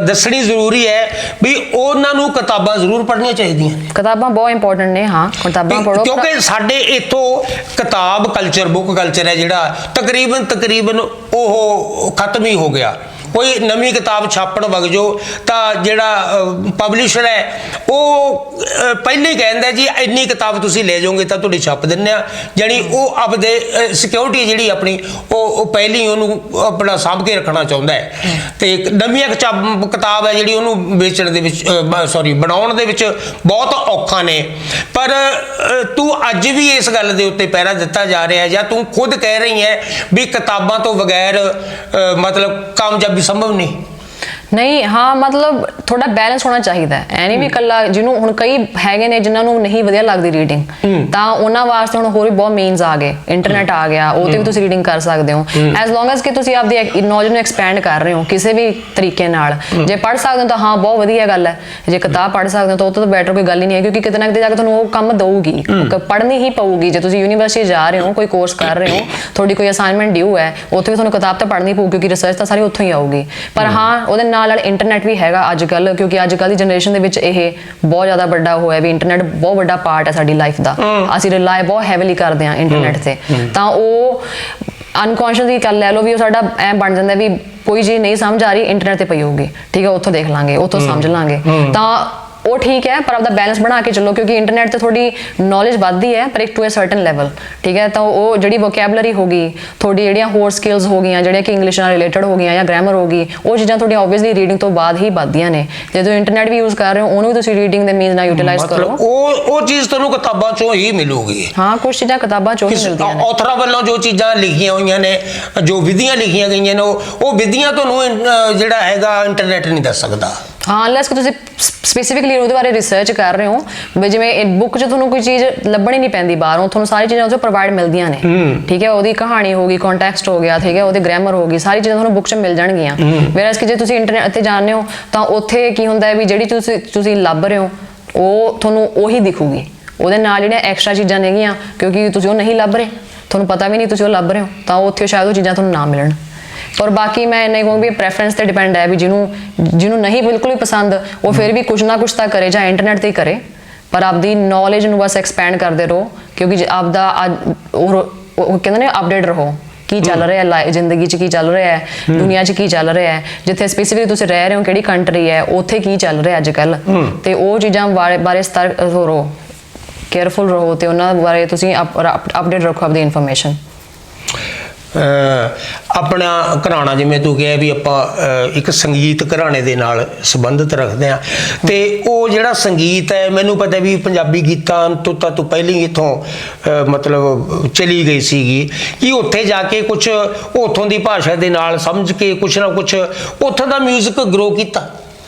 [SPEAKER 1] ਦੱਸਣੀ ਜ਼ਰੂਰੀ ਹੈ ਵੀ ਉਹਨਾਂ ਨੂੰ ਕਿਤਾਬਾਂ ਜ਼ਰੂਰ ਪੜ੍ਹਨੀਆਂ ਚਾਹੀਦੀਆਂ।
[SPEAKER 2] ਕਿਤਾਬਾਂ ਬਹੁਤ ਇੰਪੋਰਟੈਂਟ ਨੇ, ਹਾਂ, ਕਿਤਾਬਾਂ ਪੜ੍ਹੋ,
[SPEAKER 1] ਕਿਉਂਕਿ ਸਾਡੇ ਇੱਥੋਂ ਕਿਤਾਬ ਕਲਚਰ, ਬੁੱਕ ਕਲਚਰ ਹੈ ਜਿਹੜਾ ਤਕਰੀਬਨ ਉਹ ਖਤਮ ਹੀ ਹੋ ਗਿਆ। ਕੋਈ ਨਵੀਂ ਕਿਤਾਬ ਛਾਪਣ ਵਗ ਜਾਓ ਤਾਂ ਜਿਹੜਾ ਪਬਲਿਸ਼ਰ ਹੈ ਉਹ ਪਹਿਲੇ ਹੀ ਕਹਿੰਦਾ ਜੀ ਇੰਨੀ ਕਿਤਾਬ ਤੁਸੀਂ ਲੈ ਜਾਓਗੇ ਤਾਂ ਤੁਹਾਡੀ ਛਾਪ ਦਿੰਦੇ ਆ, ਜਾਣੀ ਉਹ ਆਪਦੇ ਸਿਕਿਉਰਿਟੀ ਜਿਹੜੀ ਆਪਣੀ ਉਹ ਪਹਿਲੀ ਉਹਨੂੰ ਆਪਣਾ ਸਾਂਭ ਕੇ ਰੱਖਣਾ ਚਾਹੁੰਦਾ ਹੈ। ਤੇ ਨਵੀਆਂ ਕਿਤਾਬ ਹੈ ਜਿਹੜੀ ਉਹਨੂੰ ਵੇਚਣ ਦੇ ਵਿੱਚ ਬਣਾਉਣ ਦੇ ਵਿੱਚ ਬਹੁਤ ਔਖਾ ਨੇ। ਪਰ ਤੂੰ ਅੱਜ ਵੀ ਇਸ ਗੱਲ ਦੇ ਉੱਤੇ ਪਹਿਰਾ ਦਿੱਤਾ ਜਾ ਰਿਹਾ ਜਾਂ ਤੂੰ ਖੁਦ ਕਹਿ ਰਹੀ ਹੈ ਵੀ ਕਿਤਾਬਾਂ ਤੋਂ ਬਗੈਰ ਮਤਲਬ ਕਾਮਯਾਬੀ ਸੰਭਵ ਨਹੀਂ?
[SPEAKER 2] ਨਹੀਂ, ਹਾਂ ਮਤਲਬ ਥੋੜਾ ਬੈਲੈਂਸ ਹੋਣਾ ਚਾਹੀਦਾ ਹੈ। ਐ ਨਹੀਂ ਵੀ ਇਕੱਲਾ ਜਿਹਨੂੰ ਹੁਣ ਕਈ ਹੈਗੇ ਨੇ ਜਿਨ੍ਹਾਂ ਨੂੰ ਨਹੀਂ ਵਧੀਆ ਲੱਗਦੀ ਰੀਡਿੰਗ, ਤਾਂ ਉਹਨਾਂ ਵਾਸਤੇ ਹੁਣ ਹੋਰ ਵੀ ਬਹੁਤ ਮੀਨਸ ਆ ਗਏ, ਇੰਟਰਨੈਟ ਆ ਗਿਆ, ਉਹ ਤੇ ਵੀ ਤੁਸੀਂ ਰੀਡਿੰਗ ਕਰ ਸਕਦੇ ਹੋ ਐਜ਼ ਲੌਂਗ ਐਜ਼ ਕਿ ਤੁਸੀਂ ਆਪਦੀ ਨੌਲੇਜ ਨੂੰ ਐਕਸਪੈਂਡ ਕਰ ਰਹੇ ਹੋ ਕਿਸੇ ਵੀ ਤਰੀਕੇ ਨਾਲ। ਜੇ ਪੜ੍ਹ ਸਕਦੇ ਹੋ ਤਾਂ ਹਾਂ ਬਹੁਤ ਵਧੀਆ ਗੱਲ ਹੈ, ਜੇ ਕਿਤਾਬ ਪੜ੍ਹ ਸਕਦੇ ਹੋ ਤਾਂ ਉਹ ਤੋਂ ਬੈਟਰ ਕੋਈ ਗੱਲ ਹੀ ਨਹੀਂ ਹੈ, ਕਿਉਂਕਿ ਕਿਤੇ ਨਾ ਕਿਤੇ ਜਾ ਕੇ ਤੁਹਾਨੂੰ ਉਹ ਕੰਮ ਦਊਗੀ, ਪੜ੍ਹਨੀ ਹੀ ਪਊਗੀ। ਜੇ ਤੁਸੀਂ ਯੂਨੀਵਰਸਿਟੀ ਜਾ ਰਹੇ ਹੋ, ਕੋਈ ਕੋਰਸ ਕਰ ਰਹੇ ਹੋ, ਤੁਹਾਡੀ ਕੋਈ ਅਸਾਈਨਮੈਂਟ ਡਿਊ ਹੈ, ਉੱਥੇ ਵੀ ਤੁਹਾਨੂੰ ਕਿਤਾਬ ਤਾਂ ਪੜ੍ਹਨੀ ਪਊ ਕਿਉਂਕਿ ਰਿਸਰਚ ਤਾਂ ਸਾਰੀ ਉੱਥੋਂ ਹੀ ਆਊਗੀ। ਪਰ ਹਾਂ ਉਹਦੇ ਨਾਲ ਇੰਟਰਨੈਟ ਵੀ ਹੈਗਾ ਅੱਜ ਕੱਲ੍ਹ, ਕਿਉਂਕਿ ਅੱਜ ਕੱਲ੍ਹ ਦੀ ਜਨਰੇਸ਼ਨ ਦੇ ਵਿੱਚ ਇਹ ਬਹੁਤ ਜ਼ਿਆਦਾ ਵੱਡਾ ਹੋਇਆ ਵੀ ਇੰਟਰਨੈਟ ਬਹੁਤ ਵੱਡਾ ਪਾਰਟ ਹੈ ਸਾਡੀ ਲਾਈਫ ਦਾ। ਅਸੀਂ ਰਿਲਾਈ ਬਹੁਤ ਹੈਵੀਲੀ ਕਰਦੇ ਹਾਂ ਇੰਟਰਨੈਟ ਤੇ, ਤਾਂ ਉਹ ਅਨਕੌਂਸ਼ੀਅਸ ਦੀ ਗੱਲ ਲੈ ਲਓ ਵੀ ਉਹ ਸਾਡਾ ਐਂ ਬਣ ਜਾਂਦਾ ਵੀ ਕੋਈ ਚੀਜ਼ ਨਹੀਂ ਸਮਝ ਆ ਰਹੀ ਇੰਟਰਨੈਟ ਤੇ ਪਈ ਹੋਊਗੀ, ਠੀਕ ਹੈ, ਉੱਥੋਂ ਦੇਖ ਲਾਂਗੇ, ਉੱਥੋਂ ਸਮਝ ਲਾਂਗੇ, ਤਾਂ ਉਹ ਠੀਕ ਹੈ। ਪਰ ਆਪਦਾ ਬੈਲੈਂਸ ਬਣਾ ਕੇ ਚੱਲੋ, ਕਿਉਂਕਿ ਇੰਟਰਨੈਟ ਤੇ ਥੋੜੀ ਨੌਲੇਜ ਵੱਧਦੀ ਹੈ ਪਰ ਇੱਕ ਟੂ ਅ ਸਰਟਨ ਲੈਵਲ, ਠੀਕ ਹੈ। ਤਾਂ ਉਹ ਜਿਹੜੀ ਵੋਕੈਬਲਰੀ ਹੋ ਗਈ, ਤੁਹਾਡੀ ਜਿਹੜੀਆਂ ਹੋਰ ਸਕਿੱਲਸ ਹੋ ਗਈਆਂ ਜਿਹੜੀਆਂ ਕਿ ਇੰਗਲਿਸ਼ ਨਾਲ ਰਿਲੇਟਡ ਹੋ ਗਈਆਂ ਜਾਂ ਗ੍ਰਾਮਰ ਹੋ ਗਈ, ਉਹ ਚੀਜ਼ਾਂ ਤੁਹਾਡੀਆਂ ਓਬਵੀਅਸਲੀ ਰੀਡਿੰਗ ਤੋਂ ਬਾਅਦ ਹੀ ਵੱਧਦੀਆਂ ਨੇ। ਜਦੋਂ ਇੰਟਰਨੈਟ ਵੀ ਯੂਜ਼ ਕਰ ਰਹੇ ਹੋ ਉਹਨੂੰ ਵੀ ਤੁਸੀਂ ਰੀਡਿੰਗ ਦੇ ਮੀਨਸ ਨਾਲ ਯੂਟਿਲਾਈਜ਼ ਕਰੋ।
[SPEAKER 1] ਉਹ ਚੀਜ਼ ਤੁਹਾਨੂੰ ਕਿਤਾਬਾਂ ਚੋਂ ਹੀ ਮਿਲੂਗੀ।
[SPEAKER 2] ਹਾਂ, ਕੁਝ ਚੀਜ਼ਾਂ ਕਿਤਾਬਾਂ ਚੋਂ ਹੀ ਮਿਲਦੀਆਂ ਨੇ।
[SPEAKER 1] ਆਥਰਾਂ ਵੱਲੋਂ ਜੋ ਚੀਜ਼ਾਂ ਲਿਖੀਆਂ ਹੋਈਆਂ ਨੇ, ਜੋ ਵਿਧੀਆਂ ਲਿਖੀਆਂ ਗਈਆਂ ਨੇ, ਉਹ ਵਿਧੀਆਂ ਤੁਹਾਨੂੰ ਜਿਹੜਾ ਹੈਗਾ ਇੰਟਰਨੈਟ ਨਹੀਂ ਦੱਸ ਸਕਦਾ। ਹਾਂ,
[SPEAKER 2] ਅਨਲੈਸ ਕਿ ਤੁਸੀਂ ਸਪੈਸੀਫਿਕਲੀ ਉਹਦੇ ਬਾਰੇ ਰਿਸਰਚ ਕਰ ਰਹੇ ਹੋ, ਵੀ ਜਿਵੇਂ ਬੁੱਕ 'ਚ ਤੁਹਾਨੂੰ ਕੋਈ ਚੀਜ਼ ਲੱਭਣੀ ਨਹੀਂ ਪੈਂਦੀ ਬਾਹਰੋਂ, ਤੁਹਾਨੂੰ ਸਾਰੀ ਚੀਜ਼ਾਂ ਉਹ 'ਚੋਂ ਪ੍ਰੋਵਾਈਡ ਮਿਲਦੀਆਂ ਨੇ, ਠੀਕ ਹੈ। ਉਹਦੀ ਕਹਾਣੀ ਹੋ ਗਈ, ਕੰਟੈਕਸਟ ਹੋ ਗਿਆ, ਠੀਕ ਹੈ, ਉਹਦੀ ਗ੍ਰਾਮਰ ਹੋ ਗਈ, ਸਾਰੀ ਚੀਜ਼ਾਂ ਤੁਹਾਨੂੰ ਬੁੱਕ 'ਚ ਮਿਲ ਜਾਣਗੀਆਂ। ਵੈਰਾਜ਼ ਕਿ ਜੇ ਤੁਸੀਂ ਇੰਟਰਨੈਟ ਤੇ ਜਾਂਦੇ ਹੋ ਤਾਂ ਉੱਥੇ ਕੀ ਹੁੰਦਾ ਹੈ ਵੀ ਜਿਹੜੀ ਤੁਸੀਂ ਲੱਭ ਰਹੇ ਹੋ ਉਹ ਤੁਹਾਨੂੰ ਉਹੀ ਦਿਖੂਗੀ, ਉਹਦੇ ਨਾਲ ਜਿਹੜੀਆਂ ਐਕਸਟਰਾ ਚੀਜ਼ਾਂ ਨੇਗੀਆਂ, ਕਿਉਂਕਿ ਤੁਸੀਂ ਉਹ ਨਹੀਂ ਲੱਭ ਰਹੇ, ਤੁਹਾਨੂੰ ਪਤਾ ਵੀ ਨਹੀਂ ਤੁਸੀਂ ਉਹ ਲੱਭ ਰਹੇ ਹੋ, ਤਾਂ ਉੱਥੇ ਸ਼ਾਇਦ ਉਹ ਚੀਜ਼ਾਂ ਤੁਹਾਨੂੰ ਨਾ ਮਿਲਣ। ਪਰ ਬਾਕੀ ਮੈਂ ਇੰਨਾ ਕਹੂੰਗੀ ਪ੍ਰੈਫਰੈਂਸ ਤੇ ਡਿਪੈਂਡ ਹੈ ਵੀ ਜਿਹਨੂੰ ਨਹੀਂ ਬਿਲਕੁਲ ਵੀ ਪਸੰਦ, ਉਹ ਫਿਰ ਵੀ ਕੁਝ ਨਾ ਕੁਝ ਤਾਂ ਕਰੇ, ਜਾਂ ਇੰਟਰਨੈਟ ਤੇ ਹੀ ਕਰੇ, ਪਰ ਆਪਦੀ ਨੌਲੇਜ ਨੂੰ ਬਸ ਐਕਸਪੈਂਡ ਕਰਦੇ ਰਹੋ, ਕਿਉਂਕਿ ਆਪਦਾ ਉਹ ਕਹਿੰਦੇ ਨੇ ਅਪਡੇਟ ਰਹੋ, ਕੀ ਚੱਲ ਰਿਹਾ ਹੈ ਜ਼ਿੰਦਗੀ 'ਚ, ਕੀ ਚੱਲ ਰਿਹਾ ਹੈ ਦੁਨੀਆ 'ਚ, ਕੀ ਚੱਲ ਰਿਹਾ ਹੈ, ਜਿੱਥੇ ਸਪੈਸੀਫਿਕਲੀ ਤੁਸੀਂ ਰਹਿ ਰਹੇ ਹੋ, ਕਿਹੜੀ ਕੰਟਰੀ ਹੈ, ਉੱਥੇ ਕੀ ਚੱਲ ਰਿਹਾ ਅੱਜ ਕੱਲ੍ਹ, ਤੇ ਉਹ ਚੀਜ਼ਾਂ ਬਾਰੇ ਸਤਰਕ ਰਹੋ, ਕੇਅਰਫੁਲ ਰਹੋ, ਤੇ ਉਹਨਾਂ ਬਾਰੇ ਤੁਸੀਂ ਅਪਡੇਟ ਰੱਖੋ ਆਪਦੀ ਇਨਫੋਰਮੇਸ਼ਨ।
[SPEAKER 1] ਆਪਣਾ ਘਰਾਣਾ ਜਿਵੇਂ ਤੂੰ ਕਿਹਾ ਵੀ ਆਪਾਂ ਇੱਕ ਸੰਗੀਤ ਘਰਾਣੇ ਦੇ ਨਾਲ ਸੰਬੰਧਿਤ ਰੱਖਦੇ ਹਾਂ, ਤੇ ਉਹ ਜਿਹੜਾ ਸੰਗੀਤ ਹੈ, ਮੈਨੂੰ ਪਤਾ ਵੀ ਪੰਜਾਬੀ ਗੀਤਾਂ ਤੋਂ ਤਾਂ ਤੂੰ ਪਹਿਲਾਂ ਹੀ ਇੱਥੋਂ ਮਤਲਬ ਚਲੀ ਗਈ ਸੀਗੀ, ਕਿ ਉੱਥੇ ਜਾ ਕੇ ਕੁਛ ਉੱਥੋਂ ਦੀ ਭਾਸ਼ਾ ਦੇ ਨਾਲ ਸਮਝ ਕੇ ਕੁਛ ਨਾ ਕੁਛ ਉੱਥੋਂ ਦਾ ਮਿਊਜ਼ਿਕ ਗਰੋ ਕੀਤਾ?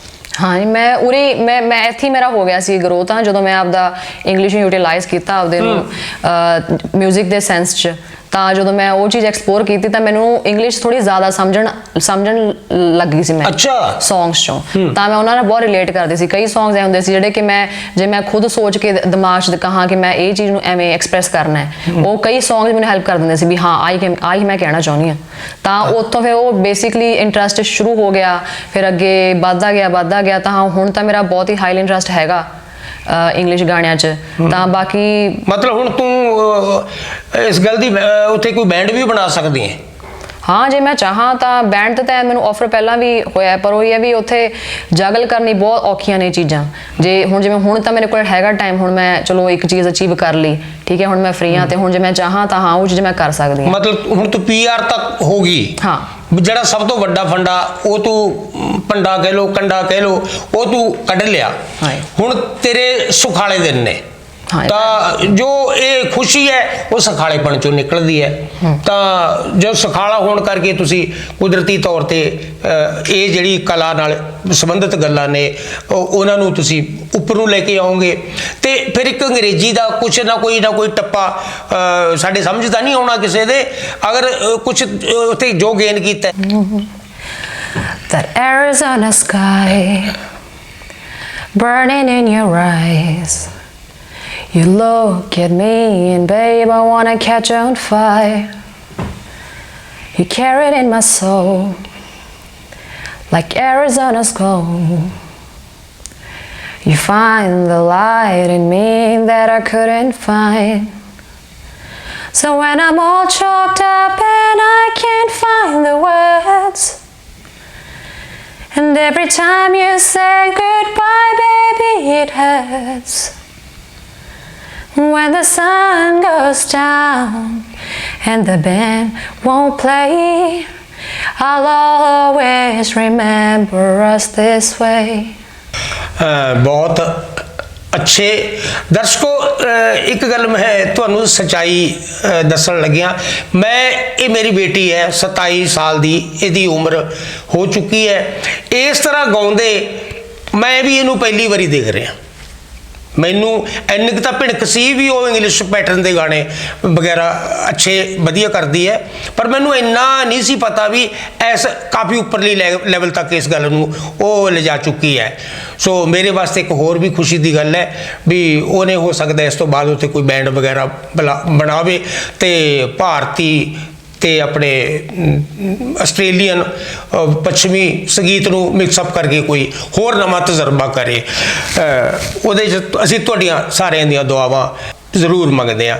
[SPEAKER 2] ਹਾਂ, ਮੈਂ ਇੱਥੇ ਮੇਰਾ ਹੋ ਗਿਆ ਸੀ ਗਰੋ, ਤਾਂ ਜਦੋਂ ਮੈਂ ਆਪਦਾ ਇੰਗਲਿਸ਼ ਨੂੰ ਯੂਟੀਲਾਈਜ਼ ਕੀਤਾ ਆਪਦੇ ਨੂੰ ਮਿਊਜ਼ਿਕ ਦੇ ਸੈਂਸ 'ਚ, ਤਾਂ ਜਦੋਂ ਮੈਂ ਉਹ ਚੀਜ਼ ਐਕਸਪਲੋਰ ਕੀਤੀ ਤਾਂ ਮੈਨੂੰ ਇੰਗਲਿਸ਼ ਥੋੜੀ ਜ਼ਿਆਦਾ ਸਮਝਣ ਲੱਗੀ ਸੀ ਮੈਂ। ਅੱਛਾ। ਸੌਂਗਸ ਚੋਂ ਤਾਂ ਮੈਂ ਉਹਨਾਂ ਨਾਲ ਬਹੁਤ ਰਿਲੇਟ ਕਰਦੀ ਸੀ। ਕਈ ਸੌਂਗਸ ਐ ਹੁੰਦੇ ਸੀ ਜਿਹੜੇ ਕਿ ਜੇ ਮੈਂ ਖੁਦ ਸੋਚ ਕੇ ਦਿਮਾਗ 'ਚ ਕਹਾਂ ਕਿ ਮੈਂ ਇਹ ਚੀਜ਼ ਨੂੰ ਐਵੇਂ ਐਕਸਪ੍ਰੈਸ ਕਰਨਾ ਹੈ, ਉਹ ਕਈ ਸੌਂਗਸ ਮੈਨੂੰ ਹੈਲਪ ਕਰ ਦਿੰਦੇ ਸੀ ਵੀ ਹਾਂ ਆਹੀ ਮੈਂ ਕਹਿਣਾ ਚਾਹੁੰਦੀ ਹਾਂ। ਤਾਂ ਉੱਥੋਂ ਫਿਰ ਉਹ ਬੇਸਿਕਲੀ ਇੰਟਰਸਟ ਸ਼ੁਰੂ ਹੋ ਗਿਆ, ਫਿਰ ਅੱਗੇ ਵੱਧਦਾ ਗਿਆ, ਤਾਂ ਹੁਣ ਤਾਂ ਮੇਰਾ ਬਹੁਤ ਹੀ ਹਾਈ ਇੰਟਰਸਟ ਹੈਗਾ ਇੰਗਲਿਸ਼ ਗਾਣਿਆਂ 'ਚ। ਤਾਂ ਬਾਕੀ
[SPEAKER 1] ਮਤਲਬ ਹੁਣ ਤੂੰ ਇਸ ਗੱਲ ਦੀ ਉੱਥੇ ਕੋਈ ਬੈਂਡ ਵੀ ਬਣਾ ਸਕਦੀ ਹੈ?
[SPEAKER 2] ਹਾਂ, ਜੇ ਮੈਂ ਚਾਹਾਂ ਤਾਂ ਬੈਂਡ ਤੇ ਤਾਂ ਮੈਨੂੰ ਆਫਰ ਪਹਿਲਾਂ ਵੀ ਹੋਇਆ, ਪਰ ਉਹ ਇਹ ਹੈ ਵੀ ਉੱਥੇ ਜਗਲ ਕਰਨੀ ਬਹੁਤ ਔਖੀਆਂ ਨੇ ਚੀਜ਼ਾਂ। ਜਿਵੇਂ ਹੁਣ ਤਾਂ ਮੇਰੇ ਕੋਲ ਹੈਗਾ ਟਾਈਮ, ਹੁਣ ਮੈਂ ਚਲੋ ਇੱਕ ਚੀਜ਼ ਅਚੀਵ ਕਰ ਲਈ, ਠੀਕ ਹੈ, ਹੁਣ ਮੈਂ ਫ੍ਰੀ ਹਾਂ, ਤੇ ਹੁਣ ਜੇ ਮੈਂ ਚਾਹਾਂ ਤਾਂ ਹਾਂ ਉਹ ਚੀਜ਼ ਮੈਂ ਕਰ ਸਕਦੀ ਹਾਂ।
[SPEAKER 1] ਮਤਲਬ ਹੁਣ ਤੂੰ PR ਤੱਕ ਹੋ ਗਈ? ਹਾਂ। ਜਿਹੜਾ ਸਭ ਤੋਂ ਵੱਡਾ ਫੰਡਾ ਉਹ ਤੂੰ ਪੰਡਾ ਕਹਿ ਲੋ, ਕੰਡਾ ਕਹਿ ਲੋ, ਉਹ ਤੂੰ ਕੱਢ ਲਿਆ, ਹੁਣ ਤੇਰੇ ਸੁਖਾਲੇ ਦਿਨ ਨੇ। ਤਾਂ ਜੋ ਇਹ ਖੁਸ਼ੀ ਹੈ ਉਹ ਸੁਖਾਲੇਪਣ ਚੋਂ ਨਿਕਲਦੀ ਹੈ। ਤਾਂ ਜੋ ਸੁਖਾਲਾ ਹੋਣ ਕਰਕੇ ਤੁਸੀਂ ਕੁਦਰਤੀ ਤੌਰ ਤੇ ਇਹ ਜਿਹੜੀ ਕਲਾ ਨਾਲ ਸੰਬੰਧਿਤ ਗੱਲਾਂ ਨੇ ਉਹਨਾਂ ਨੂੰ ਤੁਸੀਂ ਉੱਪਰੋਂ ਲੈ ਕੇ ਆਓਗੇ। ਤੇ ਫਿਰ ਇੱਕ ਅੰਗਰੇਜ਼ੀ ਦਾ ਕੁਛ ਨਾ ਕੋਈ ਟੱਪਾ ਸਾਡੇ ਸਮਝ ਤਾਂ ਨਹੀਂ ਆਉਣਾ ਕਿਸੇ ਦੇ, ਅਗਰ ਕੁਛ ਉੱਥੇ ਜੋ ਗੇਨ ਕੀਤਾ।
[SPEAKER 2] That Arizona sky burning in your eyes, you look at me and babe I wanna catch on fire. You carry it in my soul like Arizona's gold. You find the light in me that I couldn't find. So when I'm all choked up and I can't find the words, And every time you say goodbye, baby, it hurts. When the sun goes down and the band won't play, I'll always remember us this way.
[SPEAKER 1] ਬਹੁਤ ਅੱਛੇ ਦਰਸ਼ਕੋ, ਇੱਕ ਗੱਲ ਮੈਂ ਤੁਹਾਨੂੰ ਸੱਚਾਈ ਦੱਸਣ ਲੱਗਿਆ। ਮੈਂ ਇਹ ਮੇਰੀ ਬੇਟੀ ਹੈ 27 ਸਾਲ ਦੀ, ਇਹਦੀ ਉਮਰ ਹੋ ਚੁੱਕੀ ਹੈ। ਇਸ ਤਰ੍ਹਾਂ ਗਾਉਂਦੇ ਮੈਂ ਵੀ ਇਹਨੂੰ ਪਹਿਲੀ ਵਾਰੀ ਦੇਖ ਰਿਹਾ। ਮੈਨੂੰ ਇੰਨੀ ਕੁ ਤਾਂ ਭਿਣਕ ਸੀ ਵੀ ਉਹ ਇੰਗਲਿਸ਼ ਪੈਟਰਨ ਦੇ ਗਾਣੇ ਵਗੈਰਾ ਅੱਛੇ ਵਧੀਆ ਕਰਦੀ ਹੈ, ਪਰ ਮੈਨੂੰ ਇੰਨਾ ਨਹੀਂ ਸੀ ਪਤਾ ਵੀ ਇਸ ਕਾਫੀ ਉੱਪਰਲੀ ਲੈਵਲ ਤੱਕ ਇਸ ਗੱਲ ਨੂੰ ਉਹ ਲਿਜਾ ਚੁੱਕੀ ਹੈ। ਸੋ ਮੇਰੇ ਵਾਸਤੇ ਇੱਕ ਹੋਰ ਵੀ ਖੁਸ਼ੀ ਦੀ ਗੱਲ ਹੈ ਵੀ ਉਹਨੇ ਹੋ ਸਕਦਾ ਇਸ ਤੋਂ ਬਾਅਦ ਉੱਥੇ ਕੋਈ ਬੈਂਡ ਵਗੈਰਾ ਬਣਾਵੇ ਅਤੇ ਭਾਰਤੀ ਤੇ ਆਪਣੇ ਆਸਟ੍ਰੇਲੀਅਨ ਪੱਛਮੀ ਸੰਗੀਤ ਨੂੰ ਮਿਕਸਅਪ ਕਰਕੇ ਕੋਈ ਹੋਰ ਨਵਾਂ ਤਜਰਬਾ ਕਰੇ। ਉਹਦੇ 'ਚ ਅਸੀਂ ਤੁਹਾਡੀਆਂ ਸਾਰਿਆਂ ਦੀਆਂ ਦੁਆਵਾਂ ਜ਼ਰੂਰ ਮੰਗਦੇ ਹਾਂ।